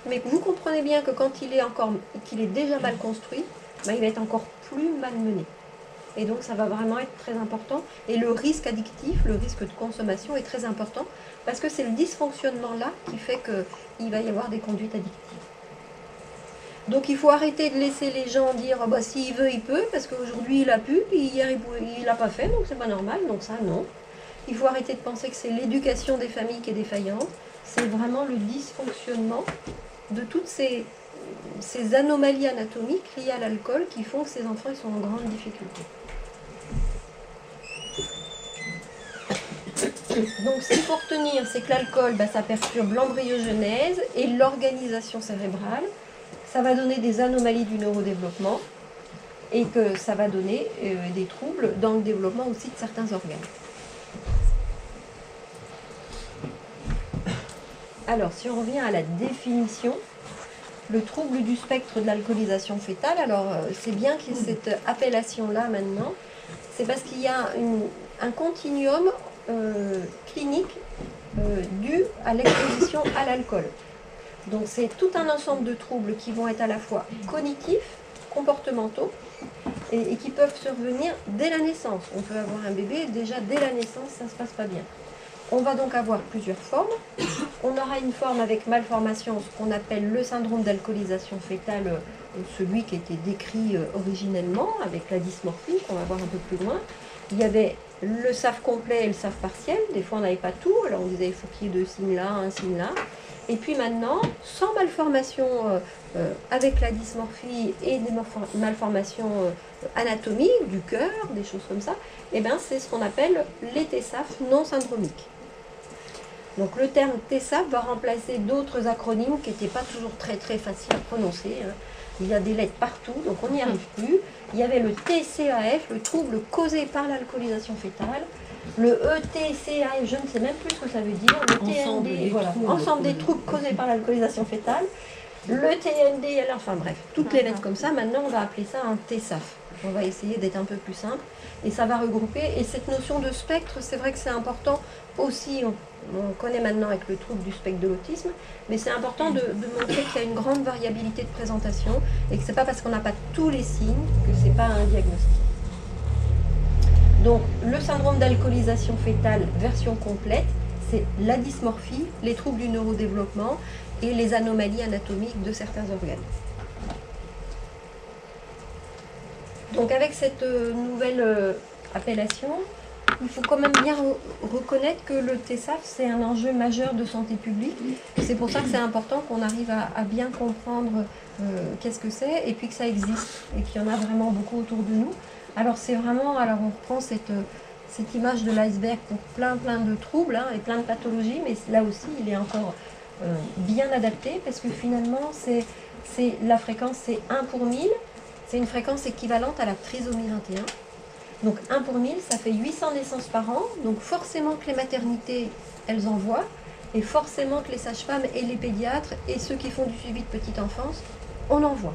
Mais vous comprenez bien que quand qu'il est déjà mal construit, il va être encore plus malmené. Et donc ça va vraiment être très important. Et le risque addictif, le risque de consommation est très important parce que c'est le dysfonctionnement là qui fait qu'il va y avoir des conduites addictives. Donc il faut arrêter de laisser les gens dire s'il veut, il peut, parce qu'aujourd'hui il a pu, puis hier il l'a pas fait, donc c'est pas normal, donc ça non. Il faut arrêter de penser que c'est l'éducation des familles qui est défaillante, c'est vraiment le dysfonctionnement de toutes ces anomalies anatomiques liées à l'alcool qui font que ces enfants ils sont en grande difficulté. Donc ce qu'il faut retenir, c'est que l'alcool, ça perturbe l'embryogenèse et l'organisation cérébrale. Ça va donner des anomalies du neurodéveloppement et que ça va donner des troubles dans le développement aussi de certains organes. Alors, si on revient à la définition, le trouble du spectre de l'alcoolisation fœtale, alors c'est bien qu'il y ait cette appellation-là maintenant, c'est parce qu'il y a un continuum clinique dû à l'exposition à l'alcool. Donc c'est tout un ensemble de troubles qui vont être à la fois cognitifs, comportementaux, et qui peuvent survenir dès la naissance. On peut avoir un bébé, déjà dès la naissance, ça ne se passe pas bien. On va donc avoir plusieurs formes. On aura une forme avec malformation, ce qu'on appelle le syndrome d'alcoolisation fœtale, celui qui était décrit originellement, avec la dysmorphie, qu'on va voir un peu plus loin. Il y avait le SAF complet et le SAF partiel. Des fois, on n'avait pas tout, alors on disait il faut qu'il y ait 2 signes là, un signe là. Et puis maintenant, sans malformation, avec la dysmorphie et des malformations anatomiques, du cœur, des choses comme ça, eh ben, c'est ce qu'on appelle les TSAF non syndromiques. Donc le terme TSAF va remplacer d'autres acronymes qui n'étaient pas toujours très faciles à prononcer. Hein. Il y a des lettres partout, donc on n'y arrive plus. Il y avait le TCAF, le trouble causé par l'alcoolisation fœtale. Le ETCAF, je ne sais même plus ce que ça veut dire. Le TND, voilà, ensemble des troubles causés par l'alcoolisation fœtale. Le TND, enfin bref, toutes les lettres comme ça. Maintenant, on va appeler ça un TSAF. On va essayer d'être un peu plus simple. Et ça va regrouper. Et cette notion de spectre, c'est vrai que c'est important aussi. On connaît maintenant avec le trouble du spectre de l'autisme, mais c'est important de montrer qu'il y a une grande variabilité de présentation et que ce n'est pas parce qu'on n'a pas tous les signes que ce n'est pas un diagnostic. Donc le syndrome d'alcoolisation fœtale version complète, c'est la dysmorphie, les troubles du neurodéveloppement et les anomalies anatomiques de certains organes. Donc avec cette nouvelle appellation, il faut quand même bien reconnaître que le TSAF, c'est un enjeu majeur de santé publique. C'est pour ça que c'est important qu'on arrive à bien comprendre qu'est-ce que c'est et puis que ça existe et qu'il y en a vraiment beaucoup autour de nous. Alors c'est vraiment, alors on reprend cette image de l'iceberg pour plein de troubles hein, et plein de pathologies, mais là aussi il est encore bien adapté parce que finalement la fréquence c'est 1 pour 1000, c'est une fréquence équivalente à la trisomie 21. Donc 1 pour 1000, ça fait 800 naissances par an, donc forcément que les maternités, elles en voient, et forcément que les sages-femmes et les pédiatres et ceux qui font du suivi de petite enfance, on en voit.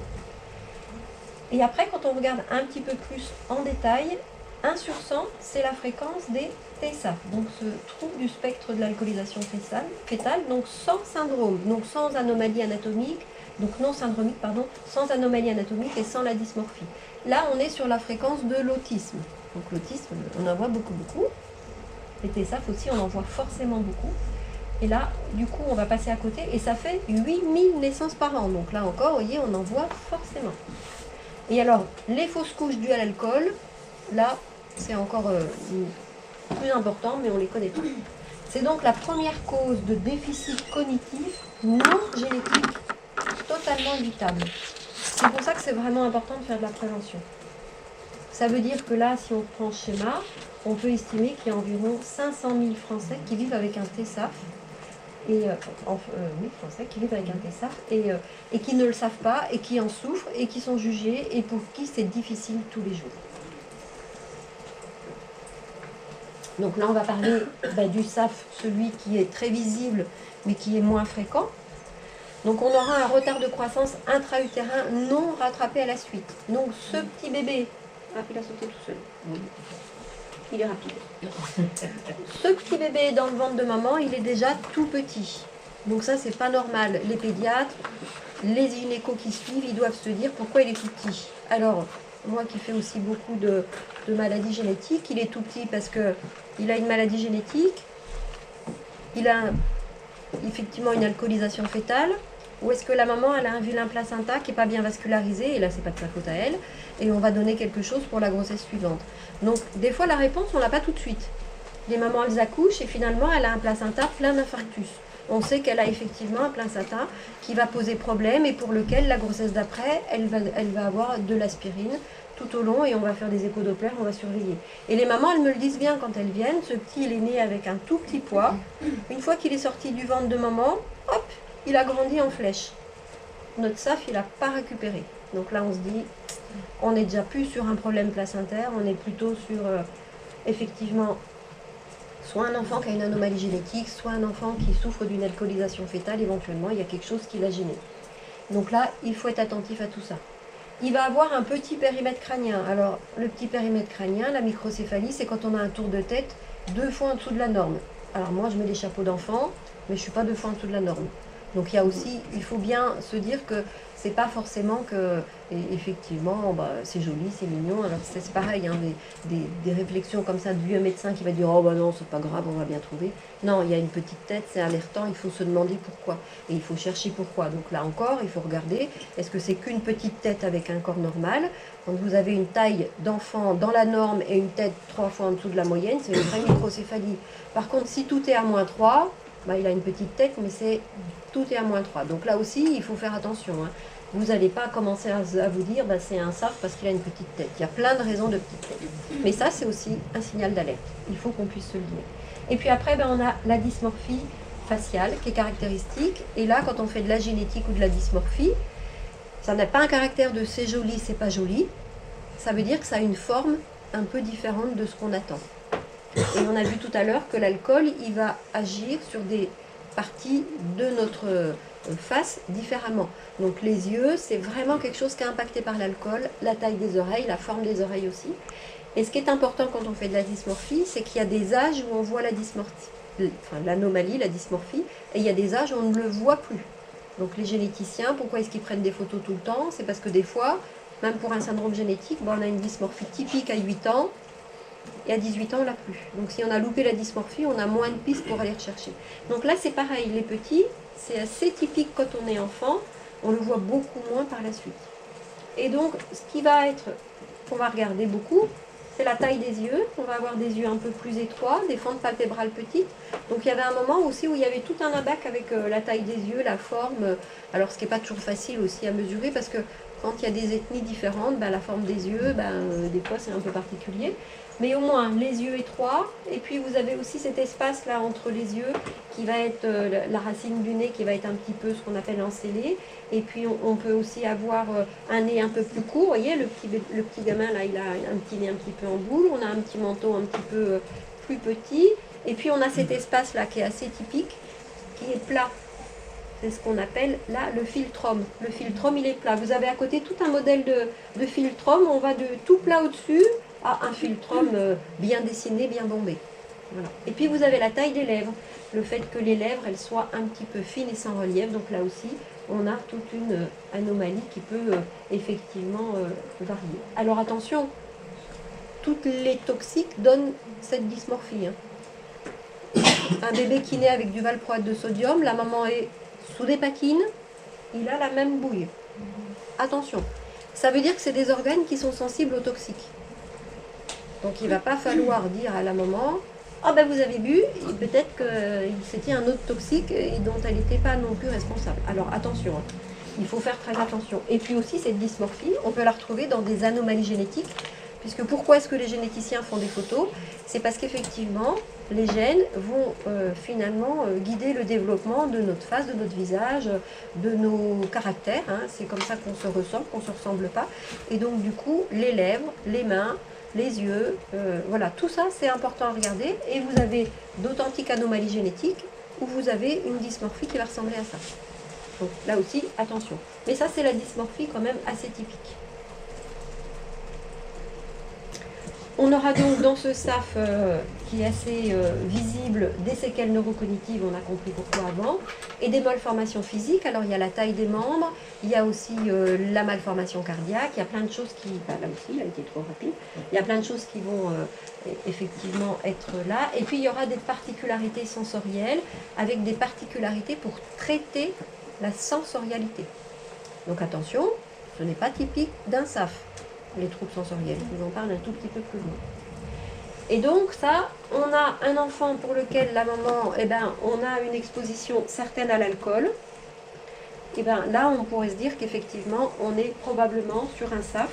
Et après, quand on regarde un petit peu plus en détail, 1 sur 100, c'est la fréquence des TSAF, donc ce trouble du spectre de l'alcoolisation fœtale, donc sans syndrome, donc sans anomalie anatomique, donc non syndromique, pardon, sans anomalie anatomique et sans la dysmorphie. Là, on est sur la fréquence de l'autisme. Donc l'autisme, on en voit beaucoup. Les TSAF aussi, on en voit forcément beaucoup. Et là, du coup, on va passer à côté et ça fait 8000 naissances par an. Donc là encore, vous voyez, on en voit forcément. Et alors, les fausses couches dues à l'alcool, là, c'est encore plus important, mais on les connaît pas. C'est donc la première cause de déficit cognitif non génétique totalement évitable. C'est pour ça que c'est vraiment important de faire de la prévention. Ça veut dire que là, si on prend le schéma, on peut estimer qu'il y a environ 500 000 Français qui vivent avec un TSAF, Français qui vivent avec un TSAF et qui ne le savent pas et qui en souffrent et qui sont jugés et pour qui c'est difficile tous les jours. Donc là, on va parler du SAF, celui qui est très visible mais qui est moins fréquent. Donc on aura un retard de croissance intra-utérin non rattrapé à la suite. Donc ce petit bébé, il a sauté tout seul. Oui. Il est rapide. Ce petit bébé dans le ventre de maman, il est déjà tout petit. Donc ça, c'est pas normal. Les pédiatres, les gynécos qui suivent, ils doivent se dire pourquoi il est tout petit. Alors, moi qui fais aussi beaucoup de maladies génétiques, il est tout petit parce qu'il a une maladie génétique, il a effectivement une alcoolisation fœtale, ou est-ce que la maman elle a un vilain placenta qui n'est pas bien vascularisé, et là c'est pas de sa faute à elle, et on va donner quelque chose pour la grossesse suivante. Donc des fois la réponse on l'a pas tout de suite. Les mamans elles accouchent et finalement elle a un placenta plein d'infarctus. On sait qu'elle a effectivement un placenta qui va poser problème et pour lequel la grossesse d'après elle va avoir de l'aspirine tout au long et on va faire des échodoppler, on va surveiller. Et les mamans elles me le disent bien quand elles viennent, ce petit il est né avec un tout petit poids. Une fois qu'il est sorti du ventre de maman, hop, il a grandi en flèche. Notre SAF, il n'a pas récupéré. Donc là, on se dit, on n'est déjà plus sur un problème placentaire, on est plutôt sur, effectivement, soit un enfant qui a une anomalie génétique, soit un enfant qui souffre d'une alcoolisation fœtale, éventuellement, il y a quelque chose qui l'a gêné. Donc là, il faut être attentif à tout ça. Il va avoir un petit périmètre crânien. Alors, le petit périmètre crânien, la microcéphalie, c'est quand on a un tour de tête 2 fois en dessous de la norme. Alors moi, je mets des chapeaux d'enfant, mais je ne suis pas 2 fois en dessous de la norme. Donc il y a aussi, il faut bien se dire que c'est pas forcément que, effectivement, bah, c'est joli, c'est mignon. Alors c'est pareil, hein, des réflexions comme ça de vieux médecin qui va dire oh bah non, c'est pas grave, on va bien trouver. Non, il y a une petite tête, c'est alertant, il faut se demander pourquoi. Et il faut chercher pourquoi. Donc là encore, il faut regarder, est-ce que c'est qu'une petite tête avec un corps normal? Quand vous avez une taille d'enfant dans la norme et une tête 3 fois en dessous de la moyenne, c'est une vraie microcéphalie. Par contre, si tout est à -3, bah, il a une petite tête, mais tout est à -3. Donc là aussi, il faut faire attention. Hein. Vous n'allez pas commencer à vous dire bah, c'est un SAF parce qu'il a une petite tête. Il y a plein de raisons de petite tête. Mais ça, c'est aussi un signal d'alerte. Il faut qu'on puisse se le dire. Et puis après, ben, on a la dysmorphie faciale qui est caractéristique. Et là, quand on fait de la génétique ou de la dysmorphie, ça n'a pas un caractère de c'est joli, c'est pas joli. Ça veut dire que ça a une forme un peu différente de ce qu'on attend. Et on a vu tout à l'heure que l'alcool, il va agir sur des parties de notre face différemment. Donc les yeux, c'est vraiment quelque chose qui est impacté par l'alcool, la taille des oreilles, la forme des oreilles aussi. Et ce qui est important quand on fait de la dysmorphie, c'est qu'il y a des âges où on voit la dysmorphie, enfin l'anomalie, la dysmorphie, et il y a des âges où on ne le voit plus. Donc les généticiens, pourquoi est-ce qu'ils prennent des photos tout le temps? C'est parce que des fois, même pour un syndrome génétique, ben, on a une dysmorphie typique à 8 ans, et à 18 ans, on l'a plus. Donc si on a loupé la dysmorphie, on a moins de pistes pour aller rechercher. Donc là, c'est pareil, les petits, c'est assez typique quand on est enfant, on le voit beaucoup moins par la suite. Et donc, ce qui va être, qu'on va regarder beaucoup, c'est la taille des yeux. On va avoir des yeux un peu plus étroits, des fentes palpébrales petites. Donc il y avait un moment aussi où il y avait tout un abac avec la taille des yeux, la forme. Alors ce qui n'est pas toujours facile aussi à mesurer parce que quand il y a des ethnies différentes, ben, la forme des yeux, des fois c'est un peu particulier. Mais au moins les yeux étroits, et puis vous avez aussi cet espace là entre les yeux qui va être la racine du nez qui va être un petit peu ce qu'on appelle encellé. Et puis on peut aussi avoir un nez un peu plus court. Vous voyez, le petit gamin là, il a un petit nez un petit peu en boule. On a un petit menton un petit peu plus petit. Et puis on a cet espace là qui est assez typique, qui est plat. C'est ce qu'on appelle là le philtrome. Le philtrome, il est plat. Vous avez à côté tout un modèle de philtrome. On va de tout plat au-dessus à un philtrome bien dessiné, bien bombé. Voilà. Et puis vous avez la taille des lèvres. Le fait que les lèvres, elles soient un petit peu fines et sans relief. Donc là aussi, on a toute une anomalie qui peut effectivement varier. Alors attention, toutes les toxiques donnent cette dysmorphie. Hein. Un bébé qui naît avec du valproate de sodium, la maman est sous des paquines, il a la même bouille. Attention, ça veut dire que c'est des organes qui sont sensibles aux toxiques. Donc il ne va pas falloir dire à la maman « Ah ben vous avez bu, peut-être que c'était un autre toxique et dont elle n'était pas non plus responsable. » Alors attention, hein, il faut faire très attention. Et puis aussi cette dysmorphie, on peut la retrouver dans des anomalies génétiques. Puisque pourquoi est-ce que les généticiens font des photos? C'est parce qu'effectivement, les gènes vont finalement guider le développement de notre face, de notre visage, de nos caractères. Hein. C'est comme ça qu'on se ressemble, qu'on ne se ressemble pas. Et donc du coup, les lèvres, les mains, les yeux, voilà, tout ça c'est important à regarder. Et vous avez d'authentiques anomalies génétiques où vous avez une dysmorphie qui va ressembler à ça. Donc là aussi, attention. Mais ça c'est la dysmorphie quand même assez typique. On aura donc dans ce SAF qui est assez visible des séquelles neurocognitives, on a compris pourquoi avant, et des malformations physiques. Alors il y a la taille des membres, il y a aussi la malformation cardiaque, il y a plein de choses qui, là aussi il a été trop rapide, il y a plein de choses qui vont effectivement être là. Et puis il y aura des particularités sensorielles avec des particularités pour traiter la sensorialité. Donc attention, ce n'est pas typique d'un SAF. Les troubles sensoriels, je vous en parle un tout petit peu plus loin. Et donc ça, on a un enfant pour lequel la maman, on a une exposition certaine à l'alcool. Et bien là, on pourrait se dire qu'effectivement, on est probablement sur un SAF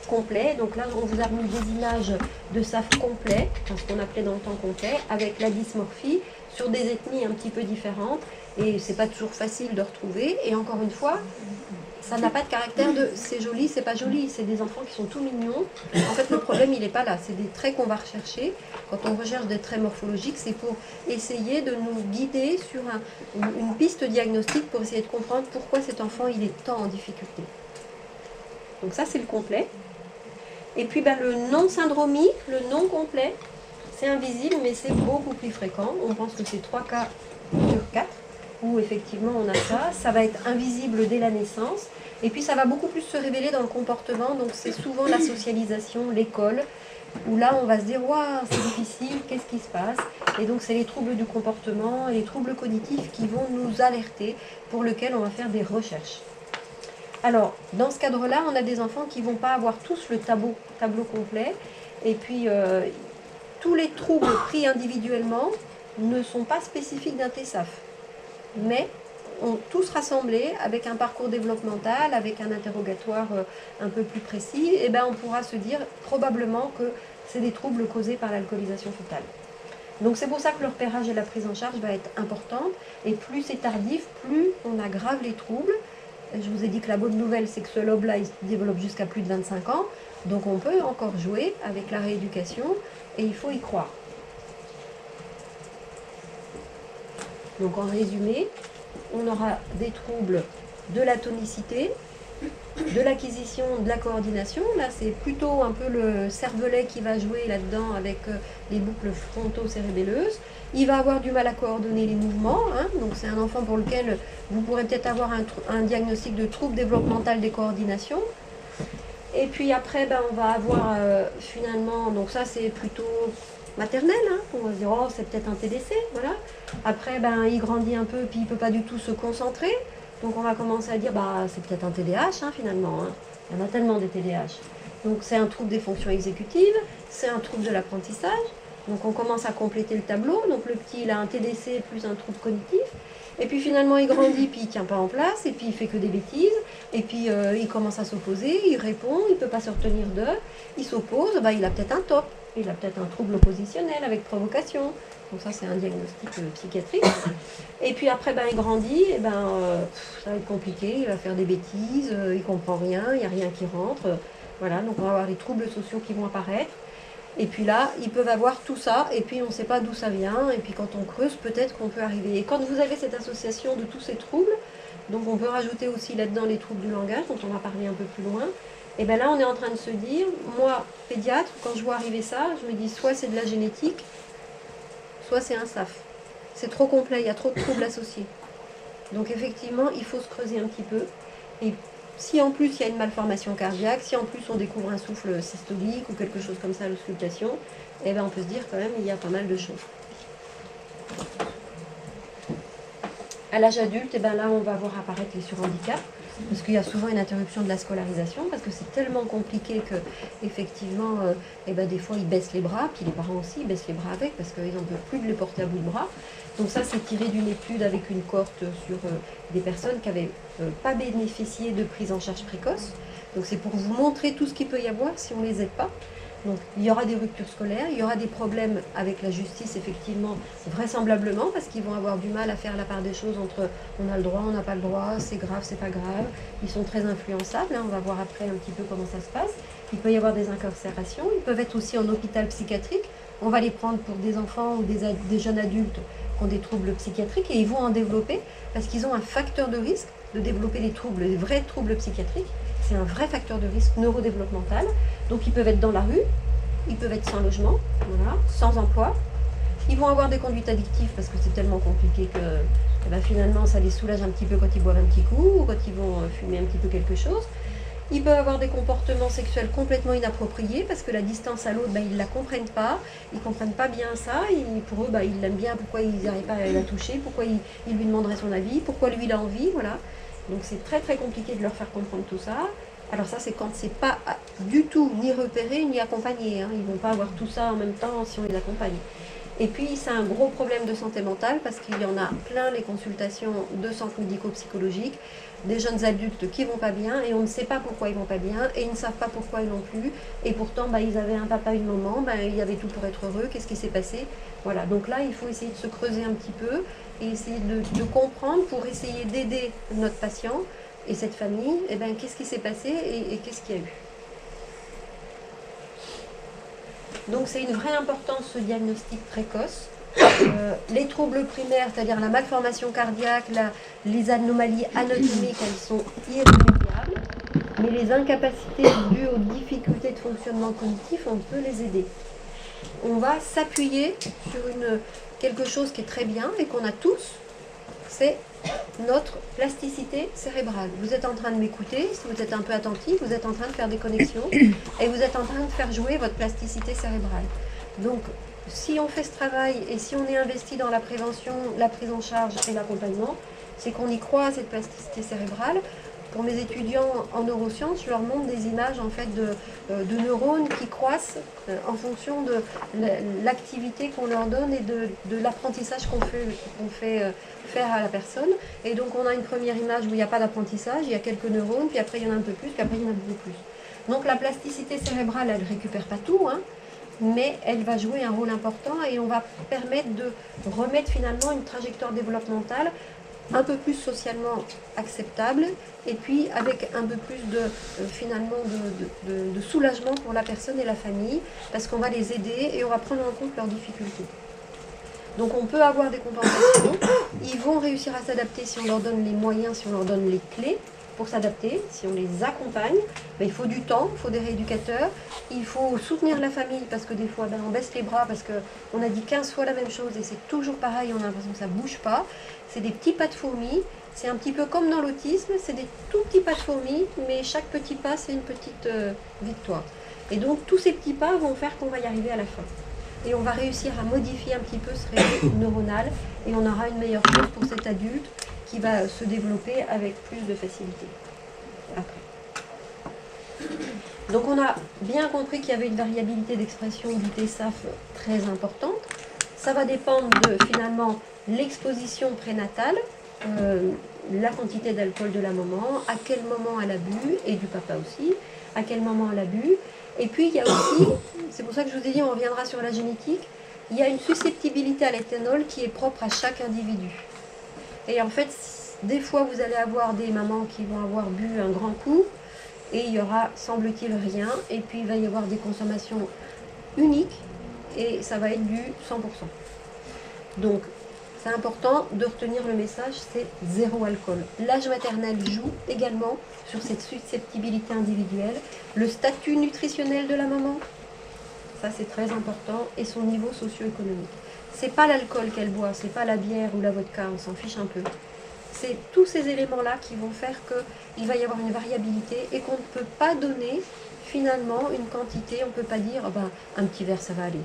complet. Donc là, on vous a mis des images de SAF complet, ce qu'on appelait dans le temps complet, avec la dysmorphie sur des ethnies un petit peu différentes. Et c'est pas toujours facile de retrouver. Et encore une fois, ça n'a pas de caractère de c'est joli, c'est pas joli. C'est des enfants qui sont tout mignons. En fait, le problème, il n'est pas là. C'est des traits qu'on va rechercher. Quand on recherche des traits morphologiques, c'est pour essayer de nous guider sur une piste diagnostique pour essayer de comprendre pourquoi cet enfant, il est tant en difficulté. Donc ça, c'est le complet. Et puis, le non syndromique, le non complet, c'est invisible, mais c'est beaucoup plus fréquent. On pense que c'est 3 cas sur 4. où effectivement on a ça. Ça va être invisible dès la naissance. Et puis ça va beaucoup plus se révéler dans le comportement. Donc c'est souvent la socialisation, l'école, où là on va se dire « Waouh, c'est difficile, qu'est-ce qui se passe ?» Et donc c'est les troubles du comportement et les troubles cognitifs qui vont nous alerter, pour lesquels on va faire des recherches. Alors, dans ce cadre-là, on a des enfants qui ne vont pas avoir tous le tableau complet. Et puis, tous les troubles pris individuellement ne sont pas spécifiques d'un TESAF. Mais tous rassemblés avec un parcours développemental, avec un interrogatoire un peu plus précis, et ben on pourra se dire probablement que c'est des troubles causés par l'alcoolisation fœtale. Donc c'est pour ça que le repérage et la prise en charge va être importante, et plus c'est tardif, plus on aggrave les troubles. Je vous ai dit que la bonne nouvelle, c'est que ce lobe-là, il se développe jusqu'à plus de 25 ans, donc on peut encore jouer avec la rééducation, et il faut y croire. Donc en résumé, on aura des troubles de la tonicité, de l'acquisition, de la coordination. Là, c'est plutôt un peu le cervelet qui va jouer là-dedans avec les boucles fronto-cérébelleuses. Il va avoir du mal à coordonner les mouvements. Donc, c'est un enfant pour lequel vous pourrez peut-être avoir un diagnostic de trouble développemental des coordinations. Et puis après, on va avoir finalement, donc ça c'est plutôt maternel, on va se dire, oh, c'est peut-être un TDC, voilà. Après, il grandit un peu, puis il ne peut pas du tout se concentrer. Donc on va commencer à dire, c'est peut-être un TDAH finalement. Il y en a tellement des TDAH. Donc c'est un trouble des fonctions exécutives, c'est un trouble de l'apprentissage. Donc on commence à compléter le tableau. Donc le petit, il a un TDC plus un trouble cognitif. Et puis finalement, il grandit, puis il ne tient pas en place, et puis il fait que des bêtises. Et puis il commence à s'opposer, il répond, il ne peut pas se retenir d'eux. Il s'oppose, il a peut-être un TOP. Il a peut-être un trouble oppositionnel avec provocation. Donc ça, c'est un diagnostic psychiatrique. Et puis après, il grandit, et ça va être compliqué, il va faire des bêtises, il ne comprend rien, il n'y a rien qui rentre. Voilà, donc on va avoir les troubles sociaux qui vont apparaître. Et puis là, ils peuvent avoir tout ça, et puis on ne sait pas d'où ça vient. Et puis quand on creuse, peut-être qu'on peut arriver. Et quand vous avez cette association de tous ces troubles, donc on peut rajouter aussi là-dedans les troubles du langage, dont on va parler un peu plus loin. Et bien là, on est en train de se dire, moi, pédiatre, quand je vois arriver ça, je me dis soit c'est de la génétique, soit c'est un SAF. C'est trop complet, il y a trop de troubles associés. Donc effectivement, il faut se creuser un petit peu. Et si en plus il y a une malformation cardiaque, si en plus on découvre un souffle systolique ou quelque chose comme ça, l'auscultation, eh ben on peut se dire quand même il y a pas mal de choses. À l'âge adulte, là on va voir apparaître les surhandicaps, parce qu'il y a souvent une interruption de la scolarisation, parce que c'est tellement compliqué que effectivement, des fois ils baissent les bras, puis les parents aussi ils baissent les bras avec, parce qu'ils n'en peuvent plus de les porter à bout de bras. Donc ça, c'est tiré d'une étude avec une cohorte sur des personnes qui n'avaient pas bénéficié de prise en charge précoce. Donc c'est pour vous montrer tout ce qu'il peut y avoir si on ne les aide pas. Donc il y aura des ruptures scolaires, il y aura des problèmes avec la justice, effectivement, vraisemblablement, parce qu'ils vont avoir du mal à faire la part des choses entre on a le droit, on n'a pas le droit, c'est grave, c'est pas grave. Ils sont très influençables, on va voir après un petit peu comment ça se passe. Il peut y avoir des incarcérations, ils peuvent être aussi en hôpital psychiatrique. On va les prendre pour des enfants ou des jeunes adultes qui ont des troubles psychiatriques, et ils vont en développer parce qu'ils ont un facteur de risque de développer des troubles, des vrais troubles psychiatriques. C'est un vrai facteur de risque neurodéveloppemental. Donc ils peuvent être dans la rue, ils peuvent être sans logement, voilà, sans emploi. Ils vont avoir des conduites addictives parce que c'est tellement compliqué que finalement ça les soulage un petit peu quand ils boivent un petit coup ou quand ils vont fumer un petit peu quelque chose. Ils peuvent avoir des comportements sexuels complètement inappropriés parce que la distance à l'autre, ils ne la comprennent pas, ils ne comprennent pas bien ça. Pour eux, ils l'aiment bien, pourquoi ils n'arrivent pas à la toucher, pourquoi ils lui demanderaient son avis, pourquoi lui il a envie, voilà. Donc c'est très très compliqué de leur faire comprendre tout ça. Alors ça, c'est quand c'est pas du tout ni repéré ni accompagné. Ils ne vont pas avoir tout ça en même temps si on les accompagne. Et puis, c'est un gros problème de santé mentale parce qu'il y en a plein les consultations de centres médico-psychologiques, des jeunes adultes qui vont pas bien et on ne sait pas pourquoi ils vont pas bien et ils ne savent pas pourquoi ils non plus. Et pourtant, ils avaient un papa, une maman, il y avait tout pour être heureux. Qu'est-ce qui s'est passé? Voilà, donc là, il faut essayer de se creuser un petit peu et essayer de comprendre pour essayer d'aider notre patient et cette famille, qu'est-ce qui s'est passé et qu'est-ce qu'il y a eu. Donc c'est une vraie importance ce diagnostic précoce. Les troubles primaires, c'est-à-dire la malformation cardiaque, les anomalies anatomiques, elles sont irrémédiables, mais les incapacités dues aux difficultés de fonctionnement cognitif, on peut les aider. On va s'appuyer sur quelque chose qui est très bien et qu'on a tous, c'est notre plasticité cérébrale. Vous êtes en train de m'écouter, si vous êtes un peu attentif, vous êtes en train de faire des connexions et vous êtes en train de faire jouer votre plasticité cérébrale. Donc, si on fait ce travail et si on est investi dans la prévention, la prise en charge et l'accompagnement, c'est qu'on y croit à cette plasticité cérébrale. Pour mes étudiants en neurosciences, je leur montre des images en fait de neurones qui croissent en fonction de l'activité qu'on leur donne et de l'apprentissage qu'on fait faire à la personne. Et donc on a une première image où il n'y a pas d'apprentissage, il y a quelques neurones, puis après il y en a un peu plus, puis après il y en a beaucoup plus. Donc la plasticité cérébrale, elle ne récupère pas tout, hein, mais elle va jouer un rôle important et on va permettre de remettre finalement une trajectoire développementale un peu plus socialement acceptable et puis avec un peu plus finalement de soulagement pour la personne et la famille parce qu'on va les aider et on va prendre en compte leurs difficultés. Donc on peut avoir des compensations, ils vont réussir à s'adapter si on leur donne les moyens, si on leur donne les clés pour s'adapter, si on les accompagne. Ben, il faut du temps, il faut des rééducateurs, il faut soutenir la famille parce que des fois on baisse les bras parce qu'on a dit 15 fois la même chose et c'est toujours pareil, on a l'impression que ça ne bouge pas. C'est des petits pas de fourmi, c'est un petit peu comme dans l'autisme, c'est des tout petits pas de fourmi, mais chaque petit pas c'est une petite victoire. Et donc tous ces petits pas vont faire qu'on va y arriver à la fin. Et on va réussir à modifier un petit peu ce réseau neuronal et on aura une meilleure chose pour cet adulte qui va se développer avec plus de facilité. Après. Donc on a bien compris qu'il y avait une variabilité d'expression du TSAF très importante. Ça va dépendre de finalement l'exposition prénatale, la quantité d'alcool de la maman, à quel moment elle a bu, et du papa aussi, à quel moment elle a bu. Et puis il y a aussi, c'est pour ça que je vous ai dit, on reviendra sur la génétique, il y a une susceptibilité à l'éthanol qui est propre à chaque individu. Et en fait, des fois vous allez avoir des mamans qui vont avoir bu un grand coup, et il y aura, semble-t-il, rien, et puis il va y avoir des consommations uniques, et ça va être du 100%. Donc, c'est important de retenir le message, c'est zéro alcool. L'âge maternel joue également sur cette susceptibilité individuelle, le statut nutritionnel de la maman, ça c'est très important, et son niveau socio-économique. C'est pas l'alcool qu'elle boit, c'est pas la bière ou la vodka, on s'en fiche un peu. C'est tous ces éléments-là qui vont faire qu'il va y avoir une variabilité et qu'on ne peut pas donner finalement une quantité, on ne peut pas dire oh ben, un petit verre ça va aller.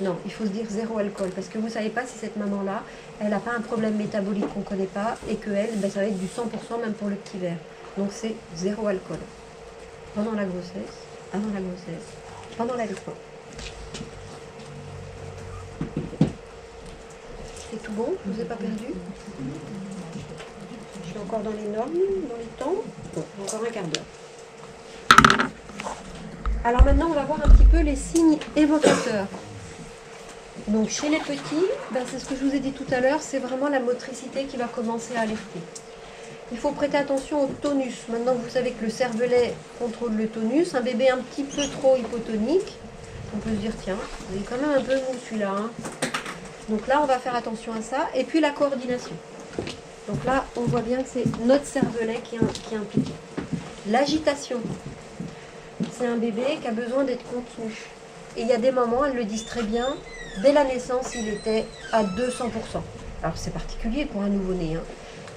Non, il faut se dire zéro alcool, parce que vous ne savez pas si cette maman-là, elle n'a pas un problème métabolique qu'on ne connaît pas, et qu'elle, ben, ça va être du 100% même pour le petit verre. Donc c'est zéro alcool. Pendant la grossesse, avant la grossesse, pendant l'allaitement. C'est tout bon? Je ne vous ai pas perdu? Je suis encore dans les normes, dans les temps? Bon, encore un quart d'heure. Alors maintenant, on va voir un petit peu les signes évocateurs. Donc chez les petits, ben c'est ce que je vous ai dit tout à l'heure, c'est vraiment la motricité qui va commencer à alerter. Il faut prêter attention au tonus. Maintenant vous savez que le cervelet contrôle le tonus. Un bébé un petit peu trop hypotonique, on peut se dire tiens, il est quand même un peu mou celui-là. Hein. Donc là on va faire attention à ça. Et puis la coordination. Donc là on voit bien que c'est notre cervelet qui est impliqué. L'agitation. C'est un bébé qui a besoin d'être contenu. Et il y a des moments, elles le disent très bien, dès la naissance, il était à 200%. Alors c'est particulier pour un nouveau-né. Hein.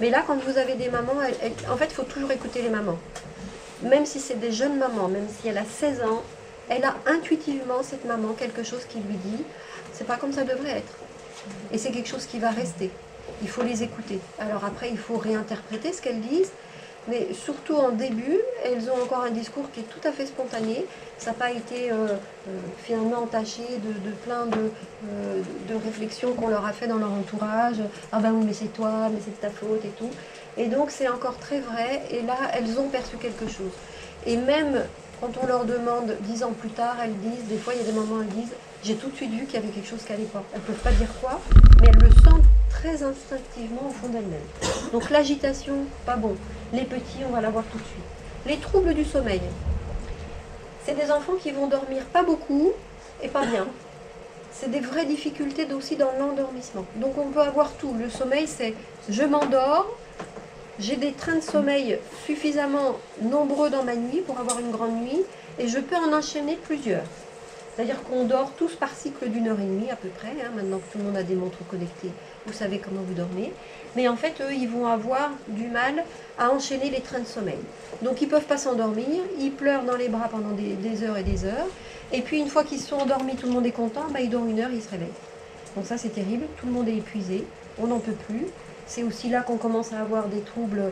Mais là, quand vous avez des mamans, en fait, il faut toujours écouter les mamans. Même si c'est des jeunes mamans, même si elle a 16 ans, elle a intuitivement, cette maman, quelque chose qui lui dit, c'est pas comme ça devrait être. Et c'est quelque chose qui va rester. Il faut les écouter. Alors après, il faut réinterpréter ce qu'elles disent. Mais surtout en début, elles ont encore un discours qui est tout à fait spontané. Ça n'a pas été finalement entaché de plein de réflexions qu'on leur a fait dans leur entourage. Ah ben oui, mais c'est toi, mais c'est de ta faute et tout. Et donc c'est encore très vrai. Et là, elles ont perçu quelque chose. Et même quand on leur demande 10 ans plus tard, elles disent, des fois il y a des moments où elles disent, j'ai tout de suite vu qu'il y avait quelque chose qui n'allait pas. Elles ne peuvent pas dire quoi, mais elles le sentent très instinctivement au fond d'elles-mêmes. Donc l'agitation, pas bon. Les petits, on va l'avoir tout de suite. Les troubles du sommeil. C'est des enfants qui vont dormir pas beaucoup et pas bien. C'est des vraies difficultés aussi dans l'endormissement. Donc on peut avoir tout. Le sommeil, c'est je m'endors, j'ai des trains de sommeil suffisamment nombreux dans ma nuit pour avoir une grande nuit et je peux en enchaîner plusieurs. C'est-à-dire qu'on dort tous par cycle d'1h30 à peu près, hein, maintenant que tout le monde a des montres connectées, vous savez comment vous dormez. Mais en fait, eux, ils vont avoir du mal à enchaîner les trains de sommeil. Donc ils ne peuvent pas s'endormir, ils pleurent dans les bras pendant des heures et des heures. Et puis une fois qu'ils se sont endormis, tout le monde est content, bah, ils dorment 1 heure, ils se réveillent. Donc ça c'est terrible, tout le monde est épuisé, on n'en peut plus. C'est aussi là qu'on commence à avoir des troubles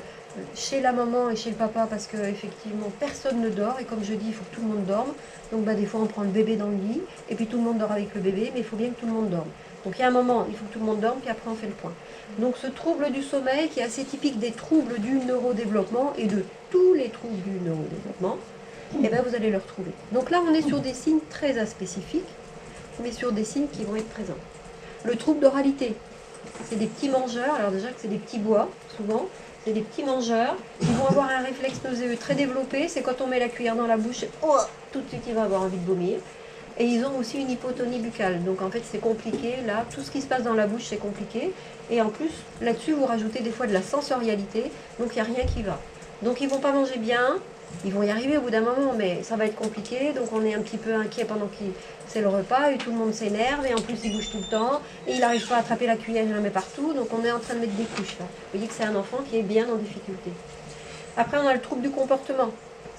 chez la maman et chez le papa parce qu'effectivement personne ne dort et comme je dis il faut que tout le monde dorme. Donc bah, des fois on prend le bébé dans le lit et puis tout le monde dort avec le bébé mais il faut bien que tout le monde dorme. Donc il y a un moment il faut que tout le monde dorme puis après on fait le point. Donc ce trouble du sommeil qui est assez typique des troubles du neurodéveloppement et de tous les troubles du neurodéveloppement, et ben vous allez le retrouver. Donc là on est sur des signes très aspécifiques mais sur des signes qui vont être présents. Le trouble d'oralité, c'est des petits mangeurs, alors déjà que c'est des petits bois souvent. C'est des petits mangeurs, ils vont avoir un réflexe nauséeux très développé, c'est quand on met la cuillère dans la bouche, oh, tout de suite il va avoir envie de vomir. Et ils ont aussi une hypotonie buccale, donc en fait c'est compliqué, là, tout ce qui se passe dans la bouche c'est compliqué. Et en plus, là-dessus vous rajoutez des fois de la sensorialité, donc il n'y a rien qui va. Donc ils ne vont pas manger bien, ils vont y arriver au bout d'un moment, mais ça va être compliqué, donc on est un petit peu inquiet pendant que c'est le repas, et tout le monde s'énerve, et en plus il bouge tout le temps, et il n'arrive pas à attraper la cuillère, il la met partout, donc on est en train de mettre des couches là. Vous voyez que c'est un enfant qui est bien en difficulté. Après on a le trouble du comportement.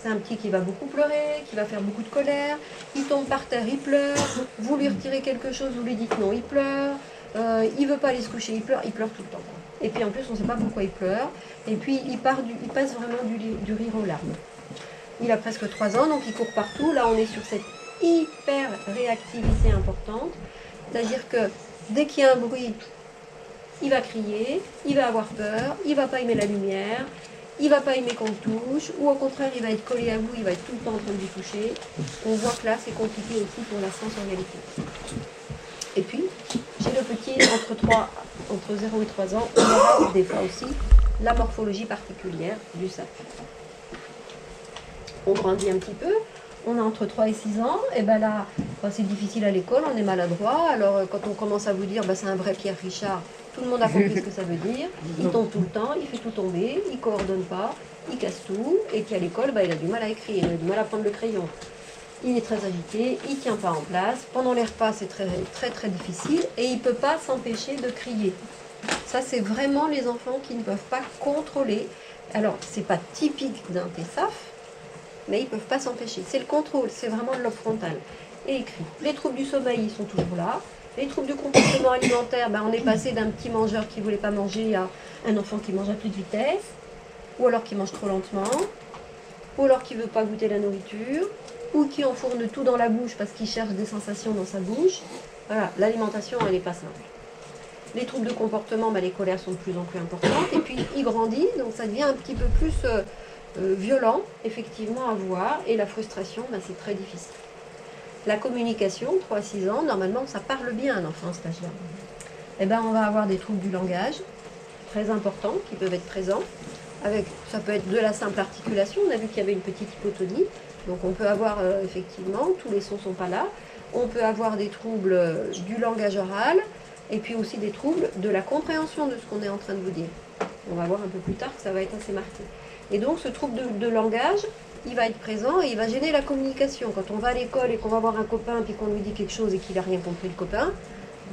C'est un petit qui va beaucoup pleurer, qui va faire beaucoup de colère, il tombe par terre, il pleure, vous lui retirez quelque chose, vous lui dites non, il pleure, il ne veut pas aller se coucher, il pleure tout le temps. Et puis en plus on ne sait pas pourquoi il pleure, et puis il passe vraiment du rire aux larmes. Il a presque 3 ans, donc il court partout. Là, on est sur cette hyper réactivité importante. C'est-à-dire que dès qu'il y a un bruit, il va crier, il va avoir peur, il ne va pas aimer la lumière, il ne va pas aimer qu'on le touche, ou au contraire, il va être collé à vous, il va être tout le temps en train de vous toucher. On voit que là, c'est compliqué aussi pour la sensorialité. Et puis, chez le petit, entre 0 et 3 ans, on aura des fois aussi la morphologie particulière du sac. On grandit un petit peu, on a entre 3 et 6 ans, et ben là, quand c'est difficile à l'école, on est maladroit. Alors quand on commence à vous dire, c'est un vrai Pierre Richard, tout le monde a compris ce que ça veut dire. Il tombe tout le temps, il fait tout tomber, il ne coordonne pas, il casse tout, et puis à l'école, il a du mal à écrire, il a du mal à prendre le crayon. Il est très agité, il ne tient pas en place. Pendant les repas, c'est très, très, très difficile, et il ne peut pas s'empêcher de crier. Ça, c'est vraiment les enfants qui ne peuvent pas contrôler. Alors, ce n'est pas typique d'un TSAF, mais ils ne peuvent pas s'empêcher. C'est le contrôle, c'est vraiment le lobe frontal. Et écrit. Les troubles du sommeil, ils sont toujours là. Les troubles du comportement alimentaire, on est passé d'un petit mangeur qui ne voulait pas manger à un enfant qui mange à toute vitesse, ou alors qui mange trop lentement, ou alors qui ne veut pas goûter la nourriture, ou qui enfourne tout dans la bouche parce qu'il cherche des sensations dans sa bouche. Voilà, l'alimentation, elle n'est pas simple. Les troubles de comportement, les colères sont de plus en plus importantes, et puis il grandit, donc ça devient un petit peu plus violent, effectivement, à voir, et la frustration, c'est très difficile. La communication, 3 à 6 ans, normalement, ça parle bien un enfant à cet âge-là. Eh ben, on va avoir des troubles du langage, très importants, qui peuvent être présents. Ça peut être de la simple articulation, on a vu qu'il y avait une petite hypotonie, donc on peut avoir, effectivement, tous les sons ne sont pas là. On peut avoir des troubles du langage oral, et puis aussi des troubles de la compréhension de ce qu'on est en train de vous dire. On va voir un peu plus tard que ça va être assez marqué. Et donc ce trouble de langage, il va être présent et il va gêner la communication. Quand on va à l'école et qu'on va voir un copain puis qu'on lui dit quelque chose et qu'il n'a rien compris le copain,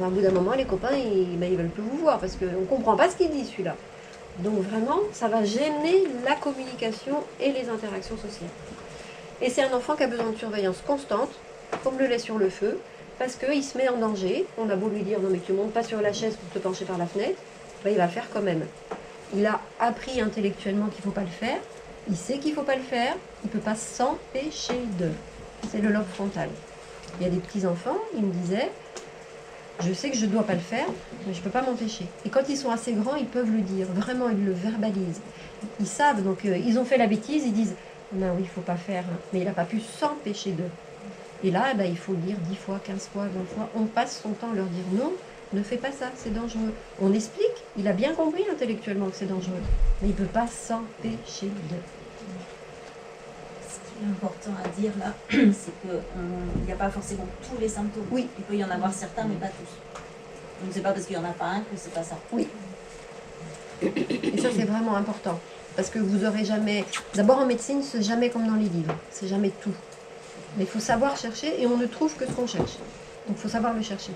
au bout d'un moment les copains ils veulent plus vous voir parce qu'on ne comprend pas ce qu'il dit celui-là. Donc vraiment ça va gêner la communication et les interactions sociales. Et c'est un enfant qui a besoin de surveillance constante, comme le lait sur le feu, parce qu'il se met en danger. On a beau lui dire non mais tu ne montes pas sur la chaise pour te pencher par la fenêtre, il va le faire quand même. Il a appris intellectuellement qu'il ne faut pas le faire, il sait qu'il ne faut pas le faire, il ne peut pas s'empêcher de. C'est le lobe frontal. Il y a des petits-enfants, ils me disaient, je sais que je ne dois pas le faire, mais je ne peux pas m'empêcher. Et quand ils sont assez grands, ils peuvent le dire, vraiment, ils le verbalisent. Ils savent, donc ils ont fait la bêtise, ils disent, non oui, il ne faut pas faire, mais il n'a pas pu s'empêcher d'eux. Et là, il faut le dire 10 fois, 15 fois, 20 fois, on passe son temps à leur dire non, ne fais pas ça, c'est dangereux. On explique, il a bien compris intellectuellement que c'est dangereux, mais il ne peut pas s'empêcher de. Ce qui est important à dire là, c'est qu'il n'y a pas forcément tous les symptômes. Oui. Il peut y en avoir certains, mais pas tous. Donc c'est pas parce qu'il n'y en a pas un que c'est pas ça. Oui. Et ça c'est vraiment important. Parce que vous aurez jamais... D'abord en médecine, c'est jamais comme dans les livres. C'est jamais tout. Mais il faut savoir chercher et on ne trouve que ce qu'on cherche. Donc il faut savoir le chercher.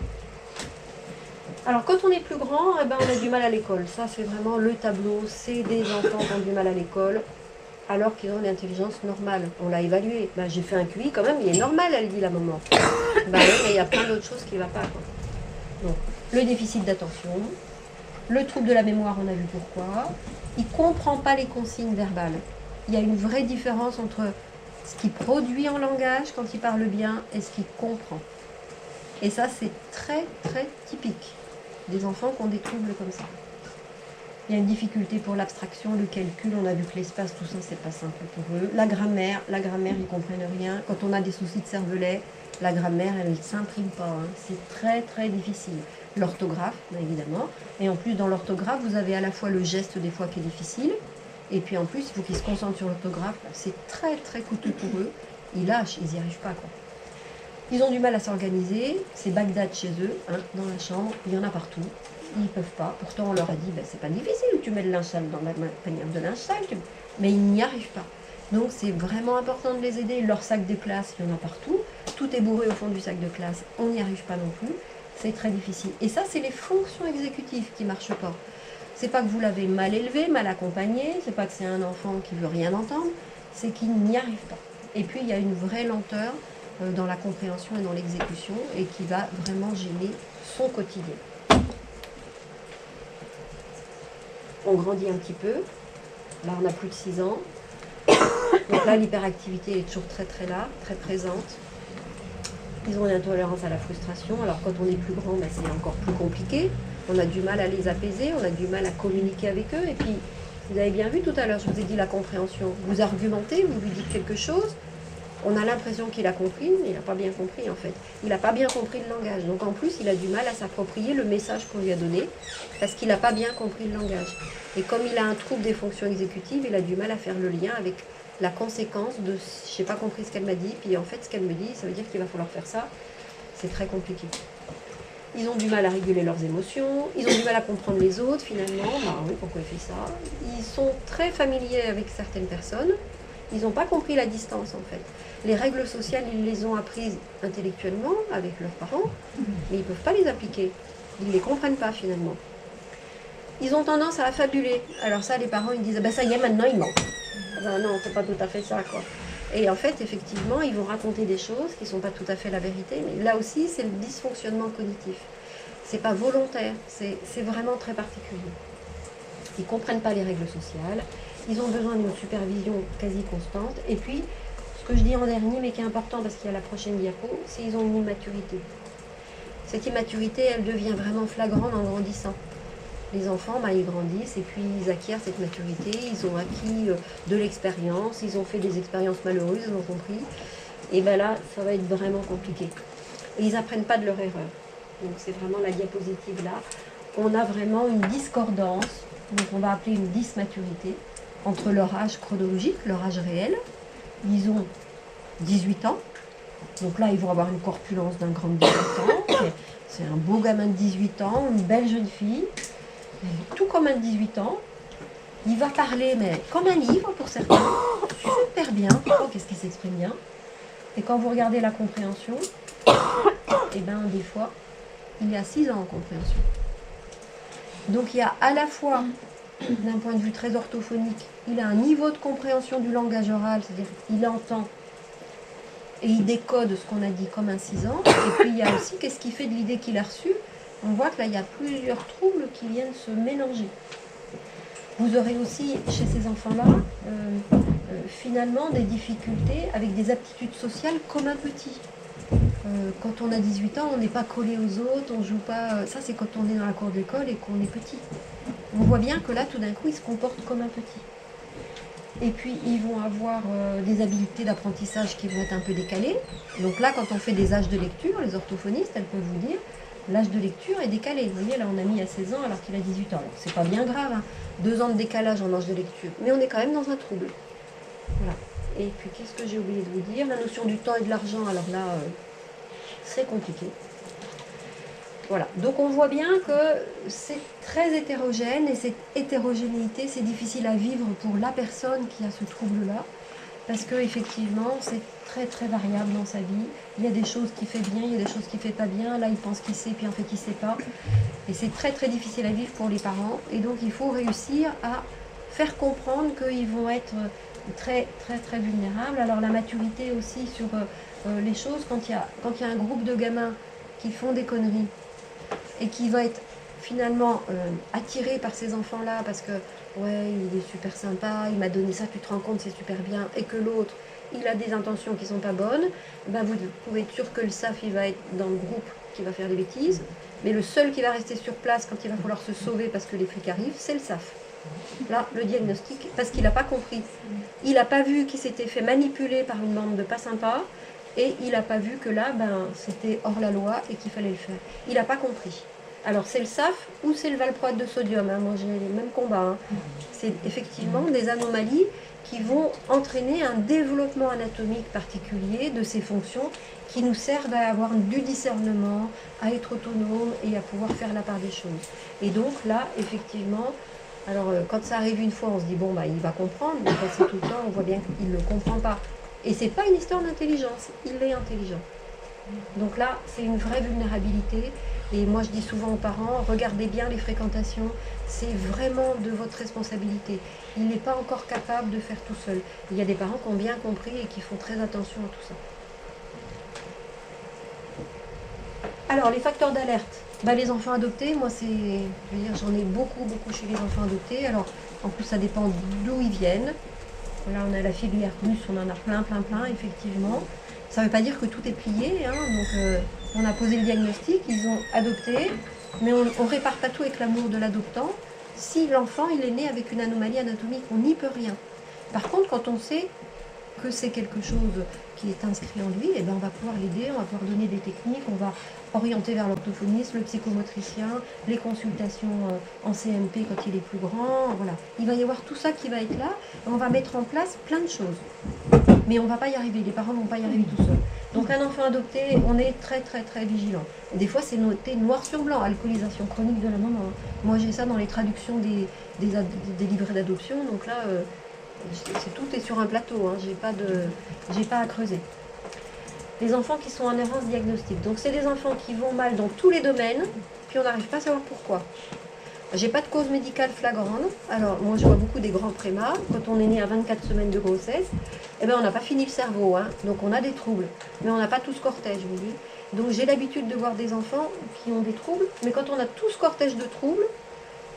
Alors quand on est plus grand, eh ben, on a du mal à l'école. Ça c'est vraiment le tableau, c'est des enfants qui ont du mal à l'école alors qu'ils ont l'intelligence normale. On l'a évalué. Ben, j'ai fait un QI quand même, il est normal, elle dit la maman. Ben, oui, mais il y a plein d'autres choses qui ne vont pas. Quoi. Donc le déficit d'attention, le trouble de la mémoire, on a vu pourquoi. Il ne comprend pas les consignes verbales. Il y a une vraie différence entre ce qu'il produit en langage quand il parle bien et ce qu'il comprend. Et ça, c'est très, très typique des enfants qui ont des troubles comme ça. Il y a une difficulté pour l'abstraction, le calcul, on a vu que l'espace, tout ça, c'est pas simple pour eux. La grammaire, ils comprennent rien. Quand on a des soucis de cervelet, la grammaire, elle ne s'imprime pas. Hein. C'est très, très difficile. L'orthographe, évidemment. Et en plus, dans l'orthographe, vous avez à la fois le geste des fois qui est difficile, et puis en plus, il faut qu'ils se concentrent sur l'orthographe. C'est très, très coûteux pour eux. Ils lâchent, ils n'y arrivent pas, quoi. Ils ont du mal à s'organiser, c'est Bagdad chez eux, hein, dans la chambre, il y en a partout, ils ne peuvent pas. Pourtant on leur a dit, ben, c'est pas difficile, tu mets le linge sale dans la panière de linge sale, mais ils n'y arrivent pas. Donc c'est vraiment important de les aider. Leur sac de classe, il y en a partout, tout est bourré au fond du sac de classe, on n'y arrive pas non plus, c'est très difficile. Et ça, c'est les fonctions exécutives qui ne marchent pas. C'est pas que vous l'avez mal élevé, mal accompagné, c'est pas que c'est un enfant qui veut rien entendre, c'est qu'il n'y arrive pas. Et puis il y a une vraie lenteur dans la compréhension et dans l'exécution et qui va vraiment gêner son quotidien. On grandit un petit peu. Là, on a plus de 6 ans. Donc là, l'hyperactivité est toujours très très là, très présente. Ils ont une intolérance à la frustration. Alors quand on est plus grand, ben, c'est encore plus compliqué. On a du mal à les apaiser, on a du mal à communiquer avec eux. Et puis, vous avez bien vu tout à l'heure, je vous ai dit la compréhension. Vous argumentez, vous lui dites quelque chose. On a l'impression qu'il a compris, mais il n'a pas bien compris en fait. Il n'a pas bien compris le langage. Donc en plus, il a du mal à s'approprier le message qu'on lui a donné parce qu'il n'a pas bien compris le langage. Et comme il a un trouble des fonctions exécutives, il a du mal à faire le lien avec la conséquence de « j'ai pas compris ce qu'elle m'a dit », puis en fait ce qu'elle me dit, ça veut dire qu'il va falloir faire ça. C'est très compliqué. Ils ont du mal à réguler leurs émotions, ils ont du mal à comprendre les autres finalement. Bah oui, pourquoi il fait ça? Ils sont très familiers avec certaines personnes. Ils n'ont pas compris la distance en fait. Les règles sociales, ils les ont apprises intellectuellement avec leurs parents, mais ils ne peuvent pas les appliquer. Ils ne les comprennent pas finalement. Ils ont tendance à affabuler. Alors ça, les parents, ils disent, ben ça y est, maintenant il ment. Ben non, c'est pas tout à fait ça, quoi. Et en fait, effectivement, ils vont raconter des choses qui ne sont pas tout à fait la vérité, mais là aussi, c'est le dysfonctionnement cognitif. C'est pas volontaire, c'est vraiment très particulier. Ils ne comprennent pas les règles sociales, ils ont besoin d'une supervision quasi constante, et puis, ce que je dis en dernier, mais qui est important parce qu'il y a la prochaine diapo, c'est qu'ils ont une immaturité. Cette immaturité, elle devient vraiment flagrante en grandissant. Les enfants, ils grandissent et puis ils acquièrent cette maturité, ils ont acquis de l'expérience, ils ont fait des expériences malheureuses, ils ont compris. Et bien là, ça va être vraiment compliqué. Et ils n'apprennent pas de leur erreur. Donc c'est vraiment la diapositive là. On a vraiment une discordance, donc on va appeler une dysmaturité, entre leur âge chronologique, leur âge réel. Ils ont 18 ans, donc là ils vont avoir une corpulence d'un grand de 18 ans. C'est un beau gamin de 18 ans, une belle jeune fille. Tout comme un de 18 ans, il va parler, mais comme un livre pour certains, super bien, oh, qu'est-ce qu'il s'exprime bien. Et quand vous regardez la compréhension, et bien des fois, il est à 6 ans en compréhension. Donc il y a à la fois, d'un point de vue très orthophonique, il a un niveau de compréhension du langage oral, c'est-à-dire qu'il entend et il décode ce qu'on a dit comme un 6 ans, et puis il y a aussi qu'est-ce qu'il fait de l'idée qu'il a reçue. On voit que là, il y a plusieurs troubles qui viennent se mélanger. Vous aurez aussi, chez ces enfants-là, finalement, des difficultés avec des aptitudes sociales comme un petit. Quand on a 18 ans, on n'est pas collé aux autres, on joue pas... Ça, c'est quand on est dans la cour d'école et qu'on est petit. On voit bien que là, tout d'un coup, ils se comportent comme un petit. Et puis, ils vont avoir des habiletés d'apprentissage qui vont être un peu décalées. Donc là, quand on fait des âges de lecture, les orthophonistes, elles peuvent vous dire... L'âge de lecture est décalé. Vous voyez, là, on a mis à 16 ans alors qu'il a 18 ans. C'est pas bien grave, hein. 2 ans de décalage en âge de lecture. Mais on est quand même dans un trouble. Voilà. Et puis, qu'est-ce que j'ai oublié de vous dire? La notion du temps et de l'argent, alors là, c'est compliqué. Voilà. Donc, on voit bien que c'est très hétérogène. Et cette hétérogénéité, c'est difficile à vivre pour la personne qui a ce trouble-là. parce qu'effectivement, c'est très très variable dans sa vie. Il y a des choses qu'il fait bien, il y a des choses qu'il ne fait pas bien. Là, il pense qu'il sait, puis en fait, il ne sait pas. Et c'est très très difficile à vivre pour les parents. Et donc, il faut réussir à faire comprendre qu'ils vont être très très très vulnérables. Alors, la maturité aussi sur les choses, quand il y a un groupe de gamins qui font des conneries et qui va être finalement attiré par ces enfants-là parce que ouais, il est super sympa, il m'a donné ça, tu te rends compte, c'est super bien, et que l'autre, il a des intentions qui ne sont pas bonnes, ben vous pouvez être sûr que le SAF, il va être dans le groupe qui va faire des bêtises, mais le seul qui va rester sur place quand il va falloir se sauver parce que les flics arrivent, c'est le SAF. Là, le diagnostic, parce qu'il n'a pas compris. Il n'a pas vu qu'il s'était fait manipuler par une bande de pas sympas, et il n'a pas vu que là, ben, c'était hors la loi et qu'il fallait le faire. Il n'a pas compris. Alors c'est le SAF ou c'est le valproate de sodium, hein. Moi j'ai les mêmes combats. Hein. C'est effectivement des anomalies qui vont entraîner un développement anatomique particulier de ces fonctions qui nous servent à avoir du discernement, à être autonome et à pouvoir faire la part des choses. Et donc là, effectivement, alors quand ça arrive une fois, on se dit bon bah il va comprendre, mais quand c'est tout le temps, on voit bien qu'il ne le comprend pas. Et c'est pas une histoire d'intelligence, il est intelligent. Donc là, c'est une vraie vulnérabilité. Et moi, je dis souvent aux parents, regardez bien les fréquentations, c'est vraiment de votre responsabilité. Il n'est pas encore capable de faire tout seul. Il y a des parents qui ont bien compris et qui font très attention à tout ça. Alors, les facteurs d'alerte. Ben, les enfants adoptés, moi, j'en ai beaucoup chez les enfants adoptés. Alors, en plus, ça dépend d'où ils viennent. Là, on a la filière russe, on en a plein, effectivement. Ça ne veut pas dire que tout est plié, hein. Donc on a posé le diagnostic, ils ont adopté, mais on ne répare pas tout avec l'amour de l'adoptant. Si l'enfant il est né avec une anomalie anatomique, on n'y peut rien. Par contre, quand on sait que c'est quelque chose qui est inscrit en lui, eh ben, on va pouvoir l'aider, on va pouvoir donner des techniques, on va orienter vers l'orthophoniste, le psychomotricien, les consultations en CMP quand il est plus grand, voilà. Il va y avoir tout ça qui va être là, et on va mettre en place plein de choses. Mais on ne va pas y arriver, les parents ne vont pas y arriver tout seuls. Donc un enfant adopté, on est très vigilant. Et des fois c'est noté noir sur blanc, alcoolisation chronique de la maman. Moi j'ai ça dans les traductions des livrets d'adoption, donc là tout est sur un plateau, hein. J'ai pas à creuser. Les enfants qui sont en errance diagnostique, donc c'est des enfants qui vont mal dans tous les domaines, puis on n'arrive pas à savoir pourquoi. J'ai pas de cause médicale flagrante. Alors, moi, je vois beaucoup des grands prémats. Quand on est né à 24 semaines de grossesse, eh ben, on n'a pas fini le cerveau, hein. Donc on a des troubles. Mais on n'a pas tout ce cortège, vous voyez. Donc j'ai l'habitude de voir des enfants qui ont des troubles. Mais quand on a tout ce cortège de troubles,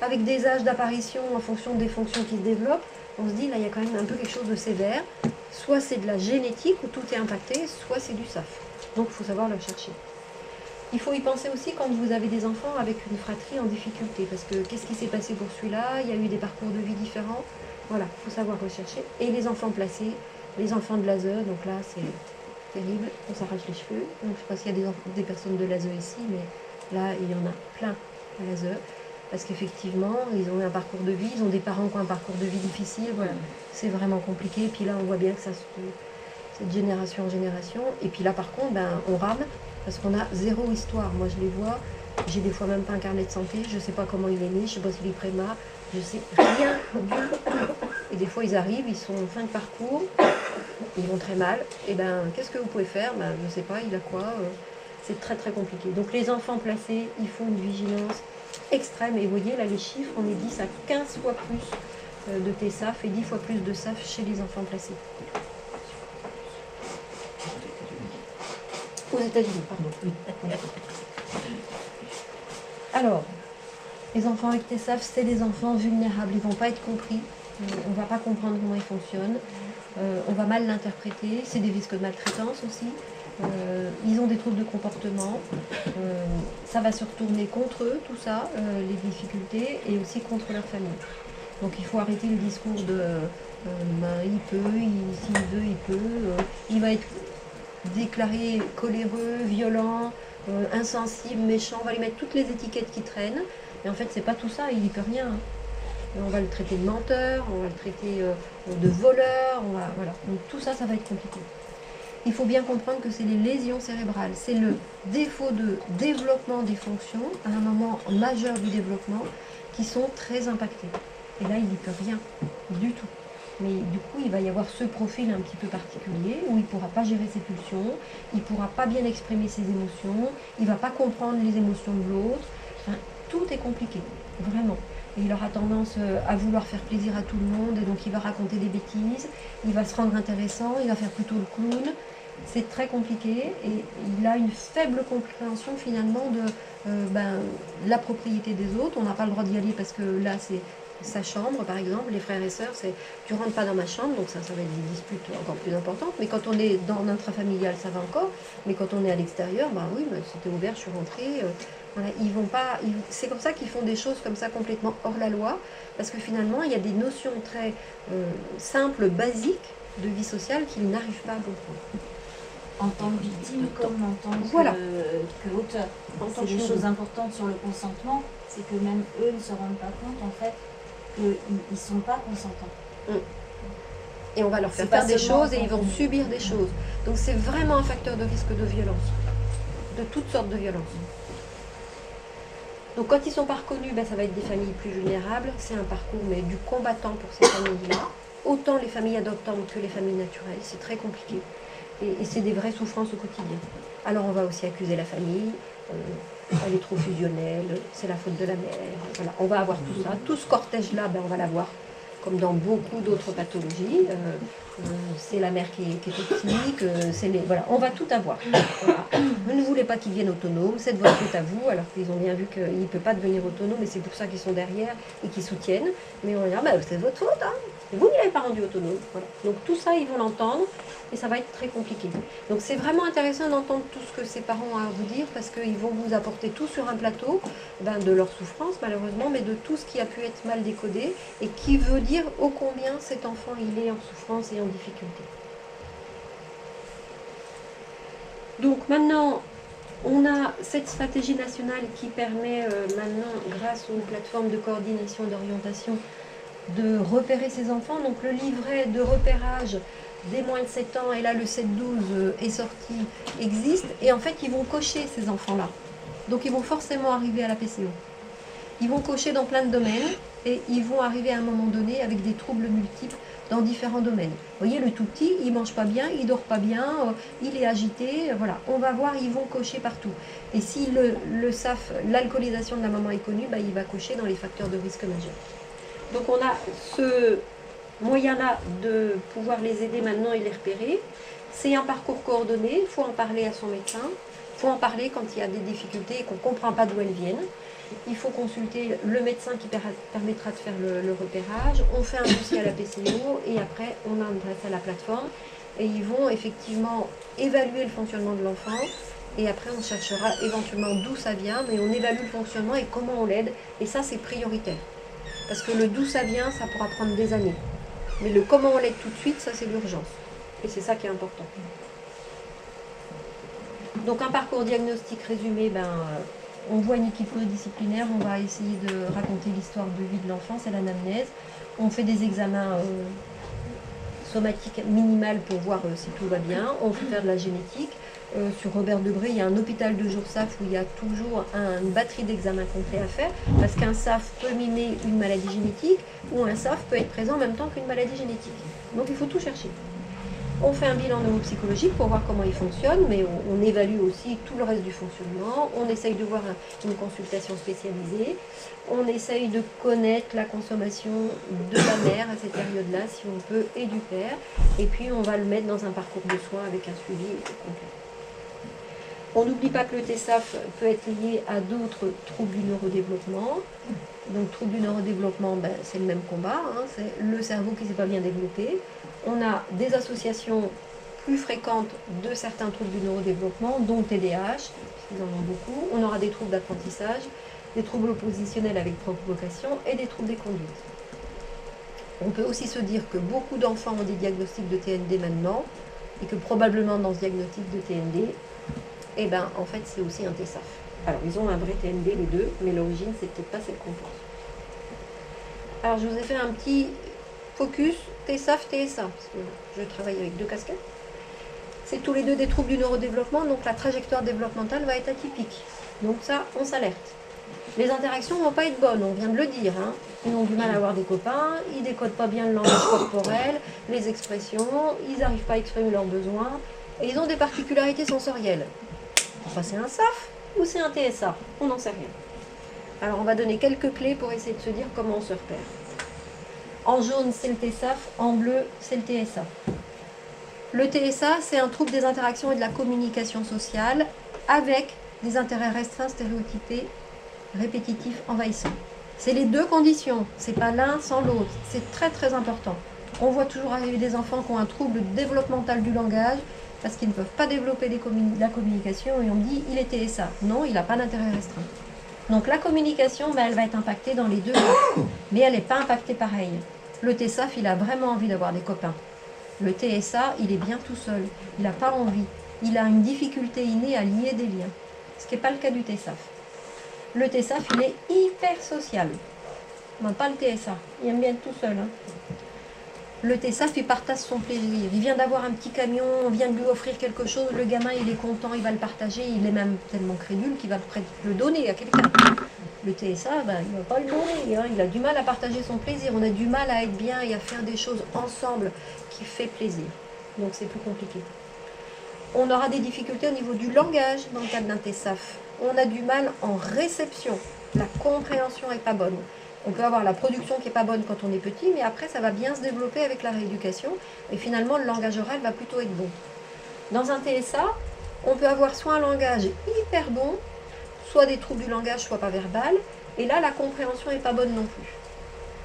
avec des âges d'apparition en fonction des fonctions qui se développent, on se dit, là, il y a quand même un peu quelque chose de sévère. Soit c'est de la génétique où tout est impacté, soit c'est du SAF. Donc il faut savoir le chercher. Il faut y penser aussi quand vous avez des enfants avec une fratrie en difficulté, parce que qu'est-ce qui s'est passé pour celui-là? Il y a eu des parcours de vie différents. Voilà, il faut savoir rechercher. Et les enfants placés, les enfants de l'ASE, donc là c'est terrible, on s'arrache les cheveux. Donc je pense qu'il y a des personnes de l'ASE ici, mais là il y en a plein à l'ASE, parce qu'effectivement, ils ont eu un parcours de vie, ils ont des parents qui ont un parcours de vie difficile, voilà. C'est vraiment compliqué. Et puis là on voit bien que ça se fait de génération en génération. Et puis là par contre, ben, on rame. Parce qu'on a zéro histoire. Moi, je les vois, j'ai des fois même pas un carnet de santé, je ne sais pas comment il est né, je ne sais pas s'il est prémat, je ne sais rien du tout. Et des fois, ils arrivent, ils sont en fin de parcours, ils vont très mal. Et ben, qu'est-ce que vous pouvez faire? Ben, je ne sais pas, il a quoi? C'est très compliqué. Donc, les enfants placés, il faut une vigilance extrême. Et vous voyez, là, les chiffres, on est 10 à 15 fois plus de TSAF et 10 fois plus de SAF chez les enfants placés. Aux États-Unis, pardon. Alors, les enfants avec TSAF, c'est des enfants vulnérables, ils ne vont pas être compris, on ne va pas comprendre comment ils fonctionnent, on va mal l'interpréter, c'est des risques de maltraitance aussi, ils ont des troubles de comportement, ça va se retourner contre eux, tout ça, les difficultés, et aussi contre leur famille. Donc il faut arrêter le discours de il peut, s'il veut, il peut, il va être déclaré coléreux, violent, insensible, méchant, on va lui mettre toutes les étiquettes qui traînent, et en fait c'est pas tout ça, il n'y peut rien. On va le traiter de menteur, on va le traiter de voleur, voilà. Donc tout ça, ça va être compliqué. Il faut bien comprendre que c'est les lésions cérébrales, c'est le défaut de développement des fonctions à un moment majeur du développement qui sont très impactés. Et là, il n'y peut rien du tout. Mais du coup, il va y avoir ce profil un petit peu particulier où il ne pourra pas gérer ses pulsions, il ne pourra pas bien exprimer ses émotions, il ne va pas comprendre les émotions de l'autre. Enfin, tout est compliqué, vraiment. Et il aura tendance à vouloir faire plaisir à tout le monde, et donc il va raconter des bêtises, il va se rendre intéressant, il va faire plutôt le clown. C'est très compliqué et il a une faible compréhension finalement de la propriété des autres. On n'a pas le droit d'y aller parce que là c'est sa chambre par exemple, les frères et sœurs, c'est tu rentres pas dans ma chambre, donc ça va être des disputes encore plus importantes. Mais quand on est dans l'intrafamilial, ça va encore, mais quand on est à l'extérieur, oui, c'était ouvert, je suis rentrée. Voilà, ils vont pas. C'est comme ça qu'ils font des choses comme ça complètement hors la loi, parce que finalement il y a des notions très simples, basiques de vie sociale qu'ils n'arrivent pas à comprendre. En tant que victime comme en tant qu'auteur. C'est des choses importantes sur le consentement, c'est que même eux ne se rendent pas compte en fait qu'ils ne sont pas consentants. Et on va leur faire des choses et ils vont subir des choses. Donc c'est vraiment un facteur de risque de violence, de toutes sortes de violences. Donc quand ils sont pas reconnus, ça va être des familles plus vulnérables. C'est un parcours mais du combattant pour ces familles-là. Autant les familles adoptantes que les familles naturelles, c'est très compliqué. Et c'est des vraies souffrances au quotidien. Alors on va aussi accuser la famille, elle est trop fusionnelle, c'est la faute de la mère. Voilà. On va avoir tout ça. Tout ce cortège-là, on va l'avoir, comme dans beaucoup d'autres pathologies. C'est la mère qui est toxique, voilà, on va tout avoir. Voilà. Vous ne voulez pas qu'ils deviennent autonomes, c'est de votre faute à vous, alors qu'ils ont bien vu qu'il ne peut pas devenir autonome, et c'est pour ça qu'ils sont derrière et qu'ils soutiennent. Mais on va dire, c'est de votre faute, hein. Vous ne l'avez pas rendu autonome. Voilà. Donc tout ça, ils vont l'entendre, et ça va être très compliqué. Donc c'est vraiment intéressant d'entendre tout ce que ces parents ont à vous dire, parce qu'ils vont vous apporter tout sur un plateau, de leur souffrance malheureusement, mais de tout ce qui a pu être mal décodé, et qui veut dire ô combien cet enfant il est en souffrance et en difficulté. Donc maintenant, on a cette stratégie nationale qui permet maintenant, grâce aux plateformes de coordination et d'orientation, de repérer ces enfants. Donc le livret de repérage des moins de 7 ans, et là le 7-12 est sorti, existe, et en fait ils vont cocher ces enfants-là. Donc ils vont forcément arriver à la PCO. Ils vont cocher dans plein de domaines, et ils vont arriver à un moment donné avec des troubles multiples dans différents domaines. Vous voyez, le tout petit, il mange pas bien, il dort pas bien, il est agité, voilà. On va voir, ils vont cocher partout. Et si le SAF, l'alcoolisation de la maman est connue, il va cocher dans les facteurs de risque majeurs. Donc on a ce moyen-là de pouvoir les aider maintenant et les repérer. C'est un parcours coordonné, il faut en parler à son médecin, il faut en parler quand il y a des difficultés et qu'on ne comprend pas d'où elles viennent. Il faut consulter le médecin qui permettra de faire le repérage. On fait un dossier à la PCO et après on adresse à la plateforme et ils vont effectivement évaluer le fonctionnement de l'enfant et après on cherchera éventuellement d'où ça vient, mais on évalue le fonctionnement et comment on l'aide, et ça c'est prioritaire. Parce que le d'où ça vient, ça pourra prendre des années. Mais le comment on l'aide tout de suite, ça c'est l'urgence. Et c'est ça qui est important. Donc un parcours diagnostique résumé, on voit une équipe pluridisciplinaire, on va essayer de raconter l'histoire de vie de l'enfant, c'est l'anamnèse. On fait des examens somatiques minimales pour voir si tout va bien. On fait faire de la génétique. Sur Robert Debré, il y a un hôpital de jour SAF où il y a toujours une batterie d'examens complets à faire, parce qu'un SAF peut mimer une maladie génétique, ou un SAF peut être présent en même temps qu'une maladie génétique. Donc il faut tout chercher. On fait un bilan neuropsychologique pour voir comment il fonctionne, mais on évalue aussi tout le reste du fonctionnement. On essaye de voir une consultation spécialisée. On essaye de connaître la consommation de la mère à cette période-là, si on peut, et du père. Et puis on va le mettre dans un parcours de soins avec un suivi complet. On n'oublie pas que le TSAF peut être lié à d'autres troubles du neurodéveloppement. Donc troubles du neurodéveloppement, c'est le même combat, c'est le cerveau qui ne s'est pas bien développé. On a des associations plus fréquentes de certains troubles du neurodéveloppement, dont TDAH, puisqu'ils en ont beaucoup. On aura des troubles d'apprentissage, des troubles oppositionnels avec provocation et des troubles des conduites. On peut aussi se dire que beaucoup d'enfants ont des diagnostics de TND maintenant, et que probablement dans ce diagnostic de TND, en fait, c'est aussi un TSAF. Alors, ils ont un vrai TND, les deux, mais l'origine, c'est peut-être pas celle qu'on pense. Alors, je vous ai fait un petit focus TSAF, TSA, parce que je travaille avec deux casquettes. C'est tous les deux des troubles du neurodéveloppement, donc la trajectoire développementale va être atypique. Donc ça, on s'alerte. Les interactions ne vont pas être bonnes, on vient de le dire. Hein. Ils ont du mal à avoir des copains, ils ne décodent pas bien le langage corporel, les expressions, ils n'arrivent pas à exprimer leurs besoins, et ils ont des particularités sensorielles. Enfin, c'est un SAF ou c'est un TSA? On n'en sait rien. Alors on va donner quelques clés pour essayer de se dire comment on se repère. En jaune, c'est le TSAF, en bleu, c'est le TSA. Le TSA, c'est un trouble des interactions et de la communication sociale avec des intérêts restreints, stéréotypés, répétitifs, envahissants. C'est les deux conditions, c'est pas l'un sans l'autre, c'est très très important. On voit toujours arriver des enfants qui ont un trouble développemental du langage parce qu'ils ne peuvent pas développer la communication et on me dit il est TSA. Non, il n'a pas d'intérêt restreint. Donc la communication, elle va être impactée dans les deux cas, mais elle n'est pas impactée pareil. Le TSAF, il a vraiment envie d'avoir des copains. Le TSA, il est bien tout seul, il n'a pas envie. Il a une difficulté innée à lier des liens, ce qui n'est pas le cas du TSAF. Le TSAF, il est hyper social. Non, pas le TSA, il aime bien être tout seul. Hein. Le TSAF, il partage son plaisir. Il vient d'avoir un petit camion, on vient de lui offrir quelque chose, le gamin, il est content, il va le partager, il est même tellement crédule qu'il va le donner à quelqu'un. Le TSA, il ne va pas le donner, hein. Il a du mal à partager son plaisir, on a du mal à être bien et à faire des choses ensemble qui fait plaisir. Donc c'est plus compliqué. On aura des difficultés au niveau du langage dans le cadre d'un TSAF. On a du mal en réception, la compréhension n'est pas bonne. On peut avoir la production qui n'est pas bonne quand on est petit, mais après ça va bien se développer avec la rééducation et finalement le langage oral va plutôt être bon. Dans un TSA, on peut avoir soit un langage hyper bon, soit des troubles du langage, soit pas verbal, et là la compréhension n'est pas bonne non plus.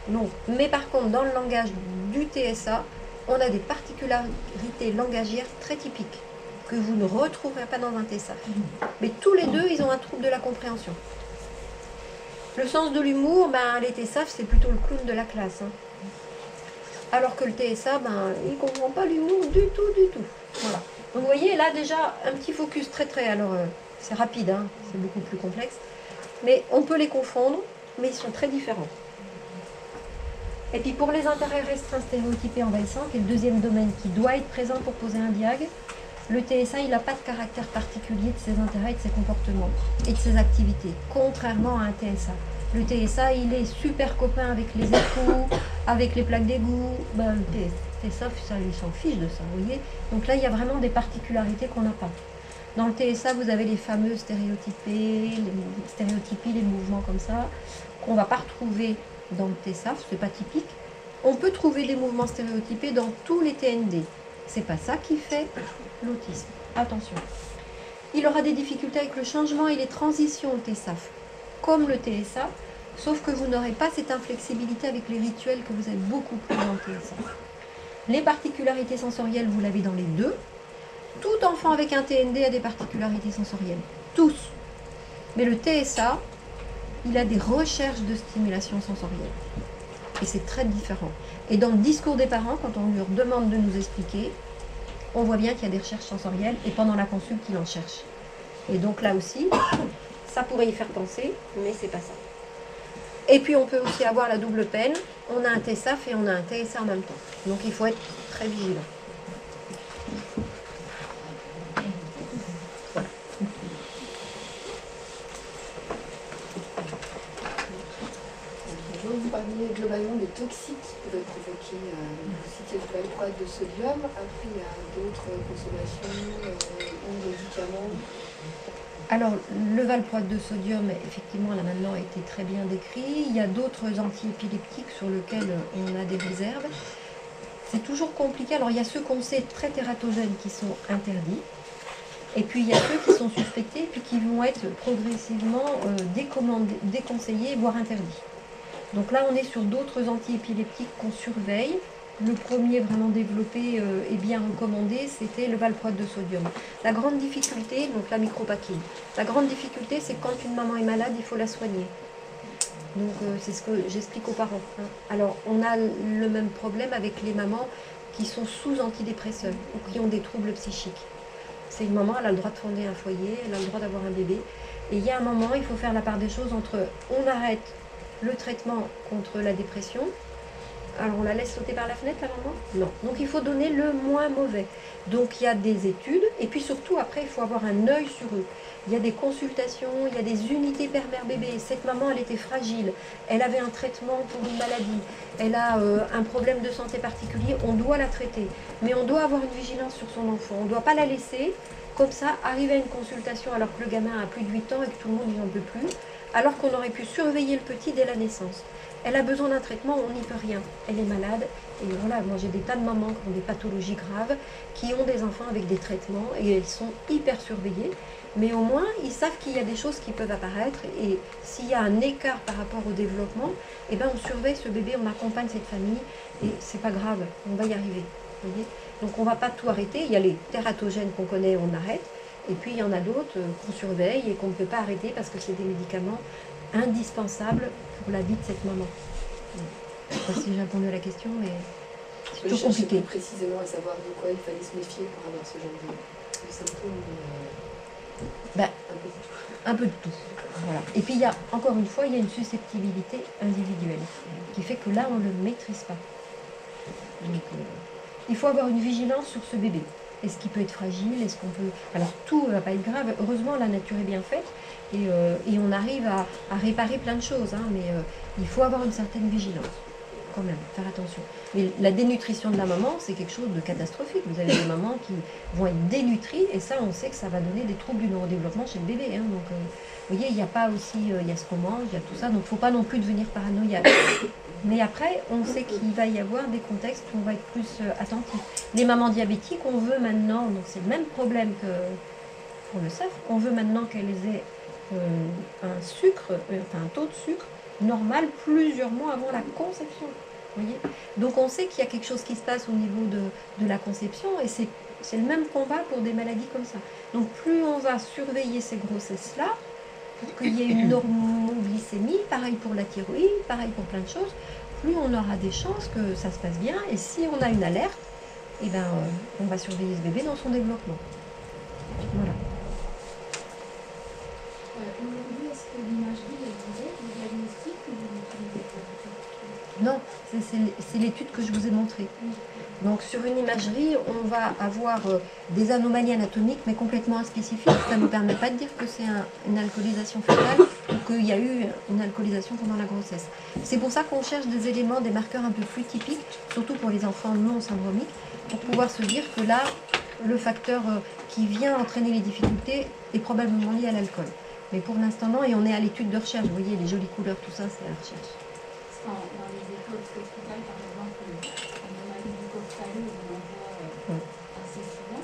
Non. Mais par contre, dans le langage du TSA, on a des particularités langagières très typiques que vous ne retrouverez pas dans un TSA. Mais tous les deux, ils ont un trouble de la compréhension. Le sens de l'humour, les TSAF, c'est plutôt le clown de la classe. Hein. Alors que le TSA, il ne comprend pas l'humour du tout, du tout. Voilà. Donc vous voyez, là déjà, un petit focus très, alors c'est rapide, hein, c'est beaucoup plus complexe. Mais on peut les confondre, mais ils sont très différents. Et puis pour les intérêts restreints, stéréotypés, envahissants, qui est le deuxième domaine qui doit être présent pour poser un diag, le TSA, il n'a pas de caractère particulier de ses intérêts, de ses comportements et de ses activités, contrairement à un TSA. Le TSA, il est super copain avec les époux, avec les plaques d'égout. Le TSA, ça lui s'en fiche de ça, vous voyez. Donc là, il y a vraiment des particularités qu'on n'a pas. Dans le TSA, vous avez les fameux stéréotypies, les mouvements comme ça, qu'on ne va pas retrouver dans le TSAF, c'est pas typique. On peut trouver des mouvements stéréotypés dans tous les TND. C'est pas ça qui fait l'autisme. Attention. Il aura des difficultés avec le changement et les transitions au TSAF, comme le TSA, sauf que vous n'aurez pas cette inflexibilité avec les rituels que vous avez beaucoup plus dans le TSA. Les particularités sensorielles, vous l'avez dans les deux. Tout enfant avec un TND a des particularités sensorielles. Tous. Mais le TSA, il a des recherches de stimulation sensorielle. Et c'est très différent. Et dans le discours des parents, quand on leur demande de nous expliquer, on voit bien qu'il y a des recherches sensorielles et pendant la consulte, il en cherche. Et donc là aussi, ça pourrait y faire penser, mais c'est pas ça. Et puis on peut aussi avoir la double peine. On a un TSAF et on a un TSA en même temps. Donc il faut être très vigilant. Vous parliez globalement des toxiques qui peuvent provoquer vous citez le valproate de sodium. Après, il y a d'autres consommations ou médicaments. Alors, le valproate de sodium, effectivement, là maintenant a été très bien décrit. Il y a d'autres antiépileptiques sur lesquels on a des réserves. C'est toujours compliqué. Alors, il y a ceux qu'on sait très tératogènes qui sont interdits. Et puis, il y a ceux qui sont suspectés puis qui vont être progressivement déconseillés, voire interdits. Donc là, on est sur d'autres antiépileptiques qu'on surveille. Le premier vraiment développé et bien recommandé, c'était le valproate de sodium. La grande difficulté, donc la micropakine, la grande difficulté, c'est que quand une maman est malade, il faut la soigner. Donc c'est ce que j'explique aux parents. Hein. Alors, on a le même problème avec les mamans qui sont sous antidépresseurs ou qui ont des troubles psychiques. C'est une maman, elle a le droit de fonder un foyer, elle a le droit d'avoir un bébé. Et il y a un moment, il faut faire la part des choses entre on arrête le traitement contre la dépression, Alors on la laisse sauter par la fenêtre, la maman? Non. Donc il faut donner le moins mauvais. Donc il y a des études, et puis surtout après il faut avoir un œil sur eux. Il y a des consultations, il y a des unités père-mère bébé. Cette maman, elle était fragile, elle avait un traitement pour une maladie, elle a un problème de santé particulier, on doit la traiter. Mais on doit avoir une vigilance sur son enfant, on ne doit pas la laisser comme ça, arriver à une consultation alors que le gamin a plus de 8 ans et que tout le monde n'en peut plus, alors qu'on aurait pu surveiller le petit dès la naissance. Elle a besoin d'un traitement, on n'y peut rien. Elle est malade. Et voilà, moi j'ai des tas de mamans qui ont des pathologies graves, qui ont des enfants avec des traitements et elles sont hyper surveillées. Mais au moins, ils savent qu'il y a des choses qui peuvent apparaître et s'il y a un écart par rapport au développement, eh ben on surveille ce bébé, on accompagne cette famille et c'est pas grave, on va y arriver. Vous voyez? Donc on ne va pas tout arrêter. Il y a les tératogènes qu'on connaît, on arrête. Et puis il y en a d'autres qu'on surveille et qu'on ne peut pas arrêter parce que c'est des médicaments indispensables pour la vie de cette maman. Je ne sais pas si j'ai répondu à la question, mais c'est toujours compliqué. Précisément à savoir de quoi il fallait se méfier pour avoir ce genre de symptômes. Un peu de tout. Voilà. Et puis il y a, encore une fois, il y a une susceptibilité individuelle qui fait que là on ne le maîtrise pas. Donc, il faut avoir une vigilance sur ce bébé. Est-ce qu'il peut être fragile? Est-ce qu'on peut... Alors tout ne va pas être grave. Heureusement, la nature est bien faite et on arrive à réparer plein de choses. Hein, mais il faut avoir une certaine vigilance. Quand même, faire attention. Mais la dénutrition de la maman, c'est quelque chose de catastrophique. Vous avez des mamans qui vont être dénutries et ça, on sait que ça va donner des troubles du neurodéveloppement chez le bébé. Hein, donc, vous voyez, il n'y a pas aussi... il y a ce qu'on mange, il y a tout ça. Donc, il ne faut pas non plus devenir paranoïaque. Mais après, on sait qu'il va y avoir des contextes où on va être plus attentif. Les mamans diabétiques, on veut maintenant, donc c'est le même problème que pour le SAF, on veut maintenant qu'elles aient un taux de sucre normal plusieurs mois avant la conception. Vous voyez? Donc on sait qu'il y a quelque chose qui se passe au niveau de la conception et c'est le même combat pour des maladies comme ça. Donc plus on va surveiller ces grossesses-là, pour qu'il y ait une normoglycémie, pareil pour la thyroïde, pareil pour plein de choses, plus on aura des chances que ça se passe bien. Et si on a une alerte, eh ben, on va surveiller ce bébé dans son développement. Voilà. Aujourd'hui, est-ce que l'imagerie vous aide, le diagnostic ou vous l'utilisez pas? Non, c'est l'étude que je vous ai montrée. Donc sur une imagerie, on va avoir des anomalies anatomiques, mais complètement inspécifiques. Ça ne nous permet pas de dire que c'est une alcoolisation fœtale ou qu'il y a eu une alcoolisation pendant la grossesse. C'est pour ça qu'on cherche des éléments, des marqueurs un peu plus typiques, surtout pour les enfants non syndromiques, pour pouvoir se dire que là, le facteur qui vient entraîner les difficultés est probablement lié à l'alcool. Mais pour l'instant, non, et on est à l'étude de recherche. Vous voyez, les jolies couleurs, tout ça, c'est la recherche. Dans les écoles hospitalières, par exemple, en maladie du corps calleux, on en voit assez souvent.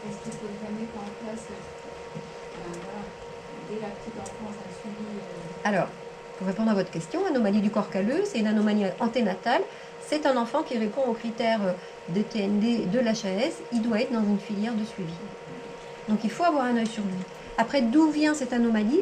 Est-ce qu'il faudrait mettre en place, dès la petite enfance, un suivi Alors, pour répondre à votre question, anomalie du corps calleux, c'est une anomalie anténatale. C'est un enfant qui répond aux critères de TND de l'HAS. Il doit être dans une filière de suivi. Donc, il faut avoir un œil sur lui. Après, d'où vient cette anomalie?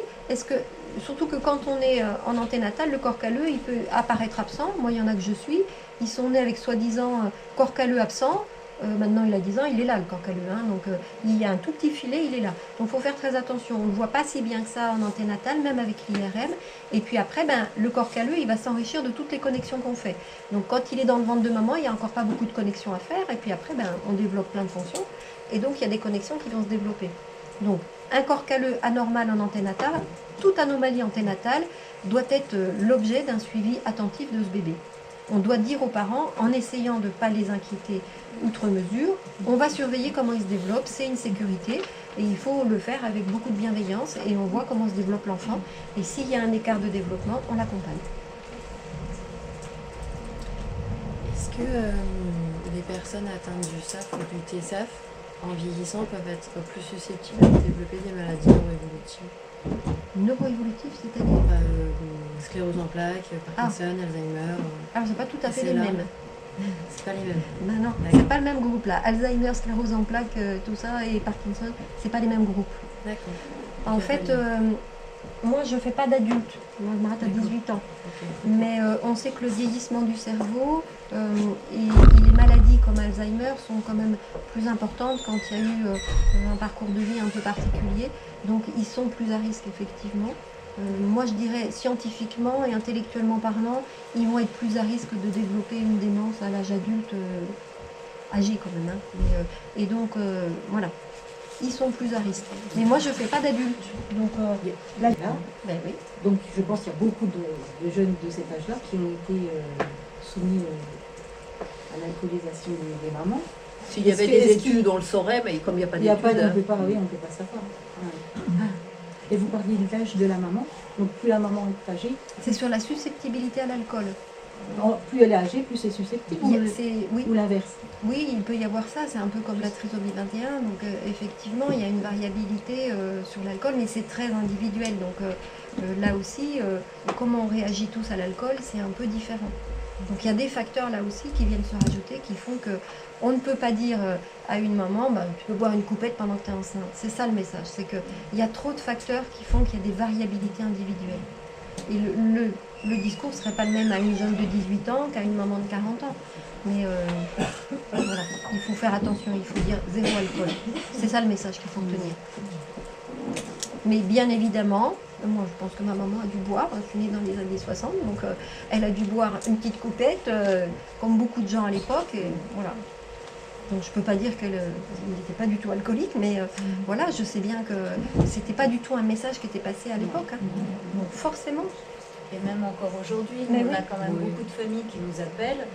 Surtout que quand on est en anténatal, le corps calleux, il peut apparaître absent. Moi, il y en a que je suis. Ils sont nés avec soi-disant corps calleux absent. Maintenant, il a 10 ans, il est là, le corps calleux. Hein, donc, il y a un tout petit filet, il est là. Donc, il faut faire très attention. On ne le voit pas si bien que ça en anténatal, même avec l'IRM. Et puis après, le corps calleux, il va s'enrichir de toutes les connexions qu'on fait. Donc, quand il est dans le ventre de maman, il n'y a encore pas beaucoup de connexions à faire. Et puis après, on développe plein de fonctions. Et donc, il y a des connexions qui vont se développer. Donc, un corps calleux anormal en anténatal, toute anomalie anténatale doit être l'objet d'un suivi attentif de ce bébé. On doit dire aux parents, en essayant de ne pas les inquiéter outre mesure, on va surveiller comment il se développe, c'est une sécurité, et il faut le faire avec beaucoup de bienveillance, et on voit comment se développe l'enfant, et s'il y a un écart de développement, on l'accompagne. Est-ce que les personnes atteintes du SAF ou du TSAF, en vieillissant, peuvent être plus susceptibles de développer des maladies neuroévolutives? Neuroévolutives, c'est-à-dire sclérose en plaques, Parkinson, Alzheimer. Alors, c'est pas tout à fait les mêmes. C'est pas les mêmes. Ben non, c'est pas le même groupe là. Alzheimer, sclérose en plaques, tout ça, et Parkinson, c'est pas les mêmes groupes. D'accord. En fait, moi je fais pas d'adultes. Moi je m'arrête à 18 ans. Okay. Mais on sait que le vieillissement du cerveau et les maladies comme Alzheimer sont quand même plus importantes quand il y a eu un parcours de vie un peu particulier. Donc ils sont plus à risque effectivement. Moi, je dirais scientifiquement et intellectuellement parlant, ils vont être plus à risque de développer une démence à l'âge adulte, âgé quand même. Hein. Et donc, voilà, ils sont plus à risque. Mais moi, je ne fais pas d'adulte. Donc, là, ben oui. Donc, je pense qu'il y a beaucoup de jeunes de cet âge-là qui ont été soumis à l'alcoolisation des mamans. S'il y avait des études, on le saurait, mais comme il n'y a pas d'études... On ne peut pas savoir. Ouais. Et vous parliez de l'âge de la maman, donc plus la maman est âgée... C'est sur la susceptibilité à l'alcool. Plus elle est âgée, plus c'est susceptible, ou l'inverse. Oui, il peut y avoir ça, c'est un peu comme la trisomie 21, donc effectivement il y a une variabilité sur l'alcool, mais c'est très individuel, donc là aussi, comment on réagit tous à l'alcool, c'est un peu différent. Donc il y a des facteurs là aussi qui viennent se rajouter, qui font que on ne peut pas dire à une maman, bah, tu peux boire une coupette pendant que tu es enceinte. C'est ça le message, c'est qu'il y a trop de facteurs qui font qu'il y a des variabilités individuelles. Et le discours ne serait pas le même à une jeune de 18 ans qu'à une maman de 40 ans. Mais voilà, il faut faire attention, il faut dire zéro alcool. C'est ça le message qu'il faut tenir. Mais bien évidemment, moi je pense que ma maman a dû boire, je suis née dans les années 60, donc elle a dû boire une petite coupette, comme beaucoup de gens à l'époque, et voilà. Donc je ne peux pas dire qu'elle n'était pas du tout alcoolique, mais voilà, je sais bien que c'était pas du tout un message qui était passé à l'époque. Hein. Donc forcément. Et même encore aujourd'hui, on a quand même beaucoup de familles qui nous appellent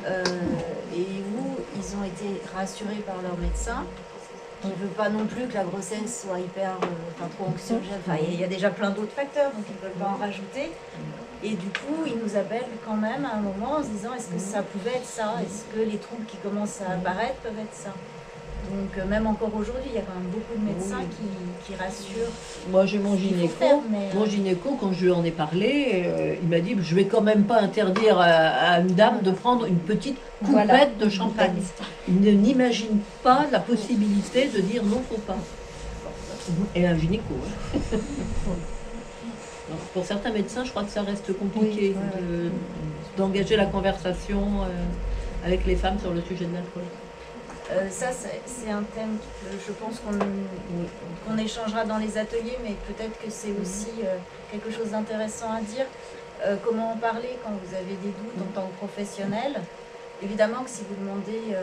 et où ils ont été rassurés par leur médecin. On ne veut pas non plus que la grossesse soit trop anxiogène. Enfin, il y a déjà plein d'autres facteurs, donc ils ne veulent pas en rajouter. Et du coup, ils nous appellent quand même à un moment en se disant est-ce que ça pouvait être ça? Est-ce que les troubles qui commencent à apparaître peuvent être ça? Donc même encore aujourd'hui, il y a quand même beaucoup de médecins qui rassurent. Moi j'ai mon gynéco, mon gynéco, quand je lui en ai parlé, il m'a dit je vais quand même pas interdire à une dame de prendre une petite coupette de champagne. Il n'imagine pas la possibilité de dire non, faut pas. Et un gynéco. Hein. Donc, pour certains médecins, je crois que ça reste compliqué d'engager la conversation avec les femmes sur le sujet de l'alcool. Ça, c'est un thème que je pense qu'on échangera dans les ateliers, mais peut-être que c'est aussi quelque chose d'intéressant à dire. Comment en parler quand vous avez des doutes en tant que professionnel? Évidemment que si vous demandez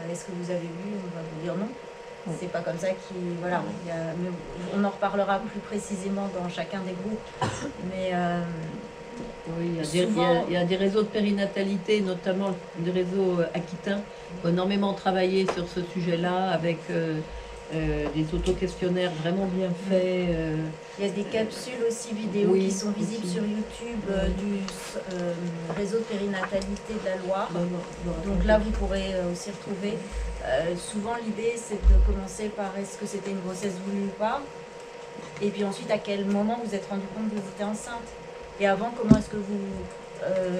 est-ce que vous avez bu, on va vous dire non. C'est pas comme ça voilà, mais on en reparlera plus précisément dans chacun des groupes. Mais oui, il y a des réseaux de périnatalité, notamment le réseau aquitain, qui ont énormément travaillé sur ce sujet-là avec des auto-questionnaires vraiment bien faits. Il y a des capsules aussi vidéo qui sont visibles sur YouTube du réseau de périnatalité de la Loire. Donc là, vous pourrez aussi retrouver. Souvent, l'idée, c'est de commencer par est-ce que c'était une grossesse voulue ou pas, et puis ensuite, à quel moment vous êtes rendu compte que vous étiez enceinte. Et avant, comment est-ce que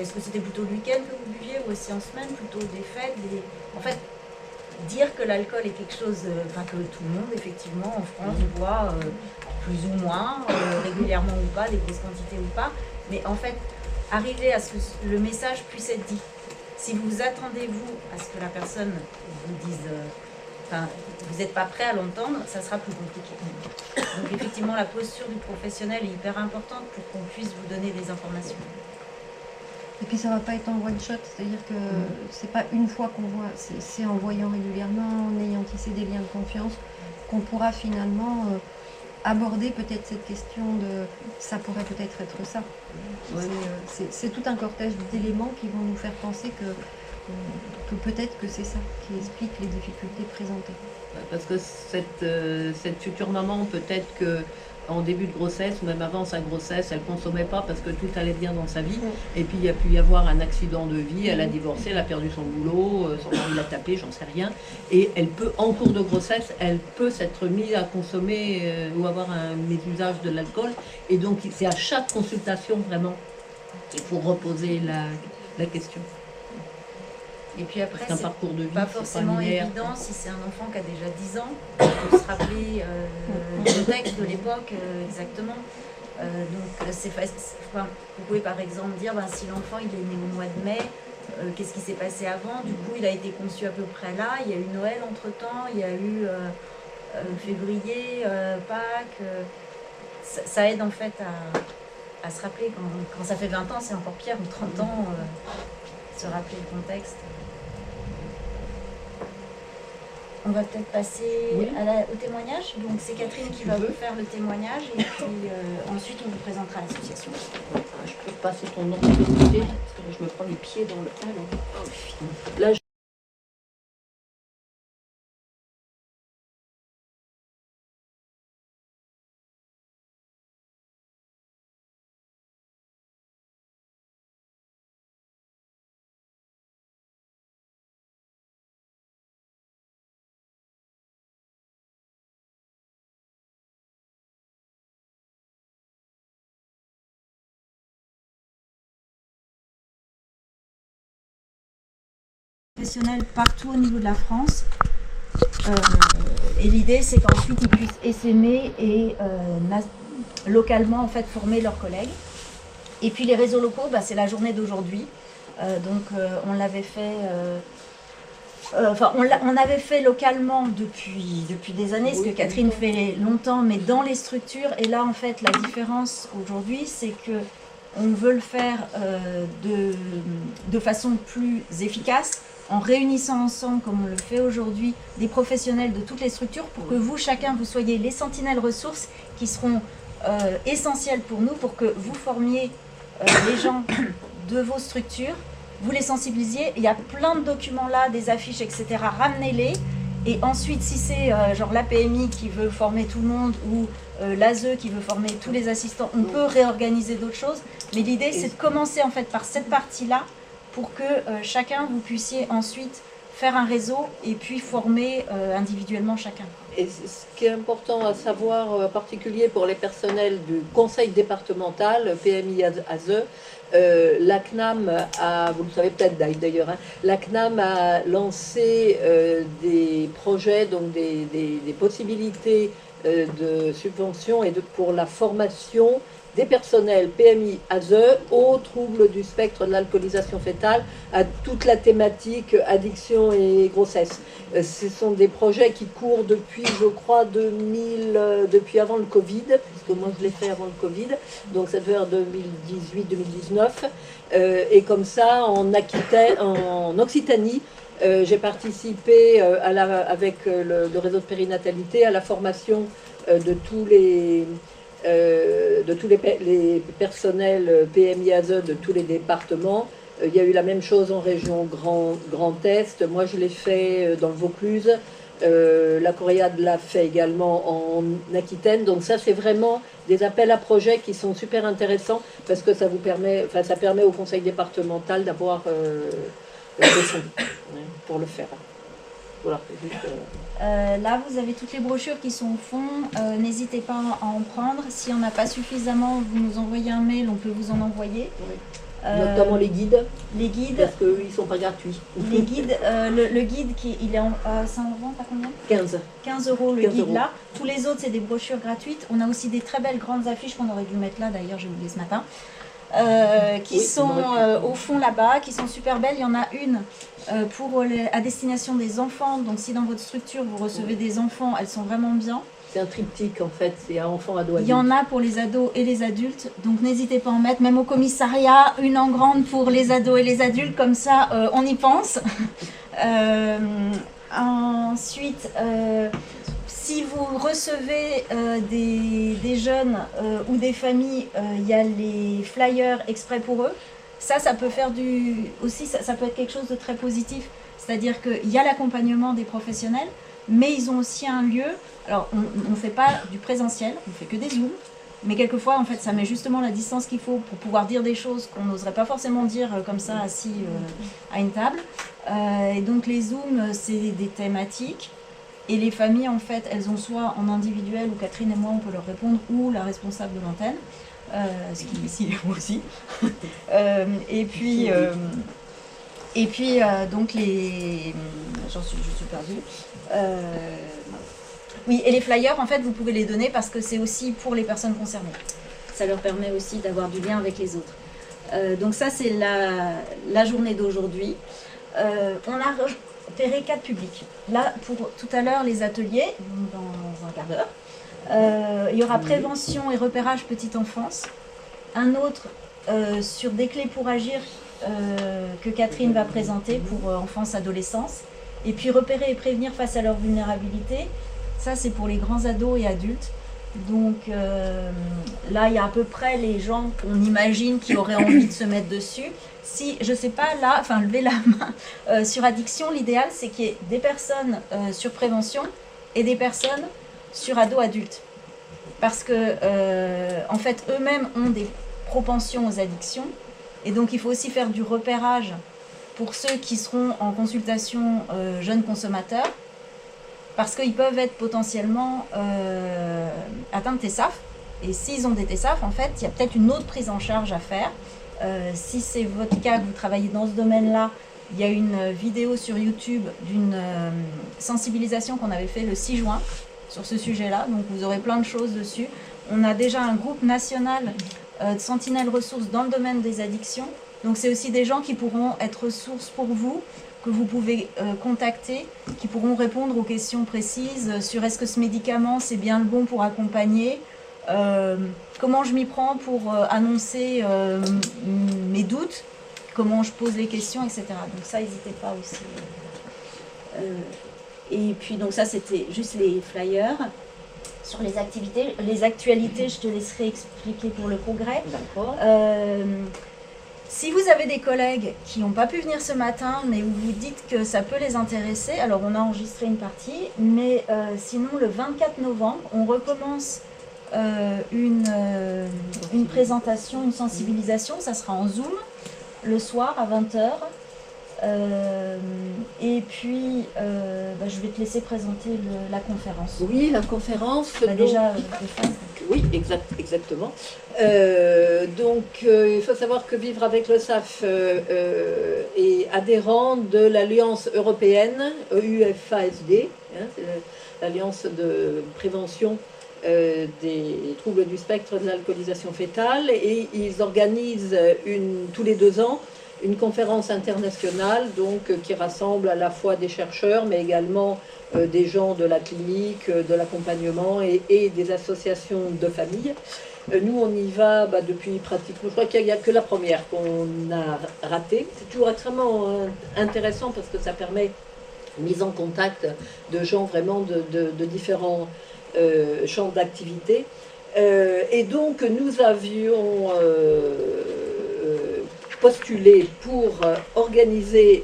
est-ce que c'était plutôt le week-end que vous buviez ou aussi en semaine, plutôt des fêtes En fait, dire que l'alcool est quelque chose, que tout le monde, effectivement, en France, boit plus ou moins, régulièrement ou pas, des grosses quantités ou pas. Mais en fait, arriver à ce que le message puisse être dit. Si vous attendez, vous, à ce que la personne vous dise... vous n'êtes pas prêt à l'entendre, ça sera plus compliqué. Donc effectivement, la posture du professionnel est hyper importante pour qu'on puisse vous donner des informations. Et puis ça ne va pas être en one shot, c'est-à-dire que c'est pas une fois qu'on voit, c'est en voyant régulièrement, en ayant tissé des liens de confiance, qu'on pourra finalement aborder peut-être cette question de ça pourrait peut-être être ça. C'est tout un cortège d'éléments qui vont nous faire penser que peut-être que c'est ça qui explique les difficultés présentées. Parce que cette future maman, peut-être qu'en début de grossesse ou même avant sa grossesse, elle ne consommait pas parce que tout allait bien dans sa vie. Et puis il y a pu y avoir un accident de vie, elle a divorcé, elle a perdu son boulot, son mari l'a tapé, j'en sais rien. Et elle peut, en cours de grossesse, elle peut s'être mise à consommer ou avoir un mésusage de l'alcool. Et donc c'est à chaque consultation vraiment qu'il faut reposer la question. Et puis après, c'est un parcours de vie, pas forcément évident si c'est un enfant qui a déjà 10 ans, de se rappeler le contexte de l'époque exactement. Donc c'est facile. Vous pouvez par exemple dire si l'enfant il est né au mois de mai, qu'est-ce qui s'est passé avant? Du coup, il a été conçu à peu près là. Il y a eu Noël entre temps, il y a eu février, Pâques. ça aide en fait à se rappeler. Quand ça fait 20 ans, c'est encore pire, ou 30 ans, se rappeler le contexte. On va peut-être passer au témoignage. Donc c'est Catherine qui va vous faire le témoignage et puis ensuite on vous présentera l'association. Je peux passer ton nom de côté, parce que je me prends les pieds dans le... Là, Professionnels partout au niveau de la France. Et l'idée, c'est qu'ensuite, ils puissent essaimer et localement, en fait, former leurs collègues. Et puis, les réseaux locaux, c'est la journée d'aujourd'hui. On l'avait fait... on avait fait localement depuis des années, ce que Catherine fait longtemps, mais dans les structures. Et là, en fait, la différence aujourd'hui, c'est que on veut le faire de façon plus efficace, en réunissant ensemble, comme on le fait aujourd'hui, des professionnels de toutes les structures pour que vous, chacun, vous soyez les sentinelles ressources qui seront essentielles pour nous, pour que vous formiez les gens de vos structures, vous les sensibilisiez. Il y a plein de documents là, des affiches, etc. Ramenez-les. Et ensuite, si c'est genre la PMI qui veut former tout le monde ou l'ASE qui veut former tous les assistants, on peut réorganiser d'autres choses. Mais l'idée, c'est de commencer en fait par cette partie-là pour que chacun, vous puissiez ensuite faire un réseau et puis former individuellement chacun. Et ce qui est important à savoir, en particulier pour les personnels du conseil départemental, PMI ASE, la CNAM a, vous le savez peut-être d'ailleurs, hein, la CNAM a lancé des projets, donc des possibilités de subventions et pour la formation des personnels PMI ASE aux troubles du spectre de l'alcoolisation fœtale, à toute la thématique addiction et grossesse. Ce sont des projets qui courent depuis, je crois, depuis avant le Covid, puisque moi je l'ai fait avant le Covid, donc ça devait être 2018-2019. Et comme ça, en Occitanie, j'ai participé avec le réseau de périnatalité à la formation de tous les personnels PMI ASE de tous les départements. Il y a eu la même chose en région Grand Est. Moi, je l'ai fait dans le Vaucluse. La Coréade l'a fait également en Aquitaine. Donc ça, c'est vraiment des appels à projets qui sont super intéressants parce que ça permet au conseil départemental d'avoir des fonds pour le faire. Voilà, là, vous avez toutes les brochures qui sont au fond. N'hésitez pas à en prendre. Si on n'a pas suffisamment, vous nous envoyez un mail, on peut vous en envoyer. Oui. Notamment les guides. Les guides. Parce qu'ils ne sont pas gratuits. Les guides, le guide, il est c'est en vente à combien ? 15 € le 15 guide euros. là. Tous les autres, c'est des brochures gratuites. On a aussi des très belles grandes affiches qu'on aurait dû mettre là, d'ailleurs, j'ai oublié ce matin. Qui sont au fond là-bas, qui sont super belles. Il y en a une à destination des enfants. Donc si dans votre structure vous recevez des enfants, elles sont vraiment bien. C'est un triptyque en fait, c'est un enfant, ado, adulte. Il y en a pour les ados et les adultes, donc n'hésitez pas à en mettre, même au commissariat, une en grande pour les ados et les adultes, comme ça on y pense. Ensuite, si vous recevez des jeunes ou des familles, il y a les flyers exprès pour eux. Ça peut faire ça peut être quelque chose de très positif. C'est-à-dire qu'il y a l'accompagnement des professionnels, mais ils ont aussi un lieu. Alors, on ne fait pas du présentiel, on ne fait que des zooms, mais quelquefois, en fait, ça met justement la distance qu'il faut pour pouvoir dire des choses qu'on n'oserait pas forcément dire comme ça, assis à une table. Et donc, les zooms, c'est des thématiques. Et les familles, en fait, elles ont soit en individuel, où Catherine et moi, on peut leur répondre, ou la responsable de l'antenne, ce qui est ici aussi. Et puis, donc, je suis perdue. Oui, et les flyers, en fait, vous pouvez les donner parce que c'est aussi pour les personnes concernées. Ça leur permet aussi d'avoir du lien avec les autres. Donc ça, c'est la journée d'aujourd'hui. On a repéré 4 publics. Là, pour tout à l'heure, les ateliers, dans un quart d'heure. Il y aura prévention et repérage petite enfance. Un autre sur des clés pour agir que Catherine va présenter pour enfance-adolescence. Et puis repérer et prévenir face à leur vulnérabilité. Ça, c'est pour les grands ados et adultes. Donc là, il y a à peu près les gens qu'on imagine qui auraient envie de se mettre dessus. Si, je sais pas, là, enfin, levez la main. Sur addiction, l'idéal, c'est qu'il y ait des personnes sur prévention et des personnes sur ados-adultes. Parce que, en fait, eux-mêmes ont des propensions aux addictions. Et donc, il faut aussi faire du repérage pour ceux qui seront en consultation jeunes consommateurs. Parce qu'ils peuvent être potentiellement atteints de TSAF. Et s'ils ont des TSAF, en fait, il y a peut-être une autre prise en charge à faire. Si c'est votre cas, que vous travaillez dans ce domaine-là, il y a une vidéo sur YouTube d'une sensibilisation qu'on avait fait le 6 juin sur ce sujet-là. Donc vous aurez plein de choses dessus. On a déjà un groupe national de sentinelles ressources dans le domaine des addictions. Donc c'est aussi des gens qui pourront être ressources pour vous, que vous pouvez contacter, qui pourront répondre aux questions précises sur est-ce que ce médicament c'est bien le bon pour accompagner, comment je m'y prends pour annoncer mes doutes, comment je pose les questions, etc. Donc ça, n'hésitez pas aussi. Et puis donc ça, c'était juste les flyers. Sur les activités, les actualités, je te laisserai expliquer pour le congrès. D'accord. Si vous avez des collègues qui n'ont pas pu venir ce matin, mais vous vous dites que ça peut les intéresser, alors on a enregistré une partie, mais sinon le 24 novembre, on recommence une présentation, une sensibilisation, ça sera en Zoom, le soir à 20h. Et puis, je vais te laisser présenter la conférence. Oui, la conférence. Déjà, oui, exactement. Il faut savoir que Vivre avec le SAF est adhérent de l'Alliance européenne EUFASD, c'est l'Alliance de prévention des troubles du spectre de l'alcoolisation fœtale, et ils organisent tous les 2 ans une conférence internationale qui rassemble à la fois des chercheurs, mais également des gens de la clinique, de l'accompagnement et des associations de familles. Nous, on y va depuis pratiquement, je crois qu'il n'y a que la première qu'on a ratée. C'est toujours extrêmement intéressant parce que ça permet une mise en contact de gens vraiment de différents champs d'activité. Et donc, nous avions postulé pour organiser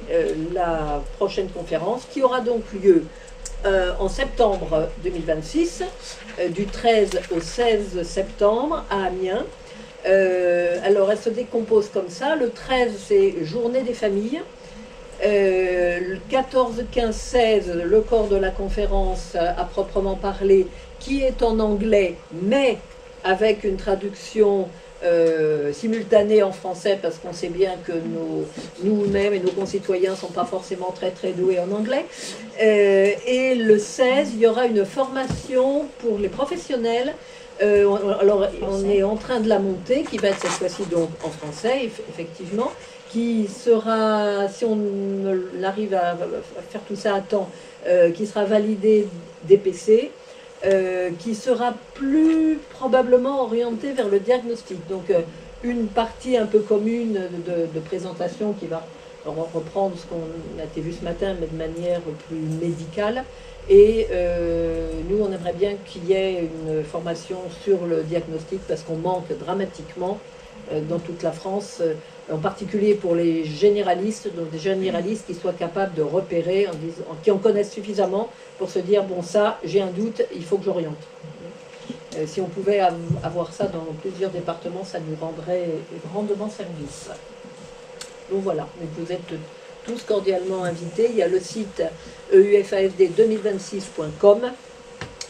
la prochaine conférence qui aura donc lieu en septembre 2026, du 13 au 16 septembre à Amiens. Alors elle se décompose comme ça. Le 13, c'est Journée des familles. Le 14, 15, 16, le corps de la conférence à proprement parler, qui est en anglais, mais avec une traduction simultanée en français, parce qu'on sait bien que nous-mêmes et nos concitoyens ne sont pas forcément très doués en anglais. Et le 16, il y aura une formation pour les professionnels. Alors, on est en train de la monter, qui va être cette fois-ci donc en français, effectivement, qui sera, si on arrive à faire tout ça à temps, qui sera validé DPC, qui sera plus probablement orienté vers le diagnostic. Donc une partie un peu commune de présentation qui va reprendre ce qu'on a été vu ce matin, mais de manière plus médicale. Et nous, on aimerait bien qu'il y ait une formation sur le diagnostic, parce qu'on manque dramatiquement dans toute la France, en particulier pour les généralistes, donc des généralistes qui soient capables de repérer, qui en connaissent suffisamment pour se dire, bon ça, j'ai un doute, il faut que j'oriente. Si on pouvait avoir ça dans plusieurs départements, ça nous rendrait grandement service. Donc voilà, vous êtes tous cordialement invités. Il y a le site eufasd2026.com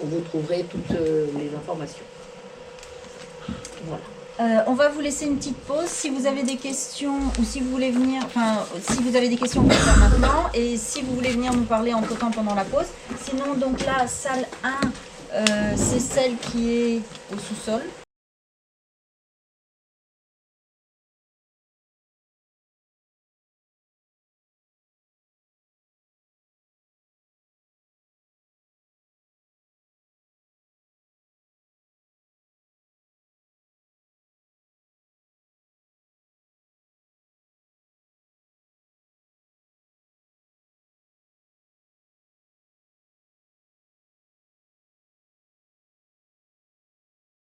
où vous trouverez toutes les informations. Voilà. On va vous laisser une petite pause. Si vous avez des questions ou si vous voulez venir, si vous avez des questions, vous pouvez le faire maintenant. Et si vous voulez venir nous parler entre-temps pendant la pause. Sinon, donc là, salle 1, c'est celle qui est au sous-sol.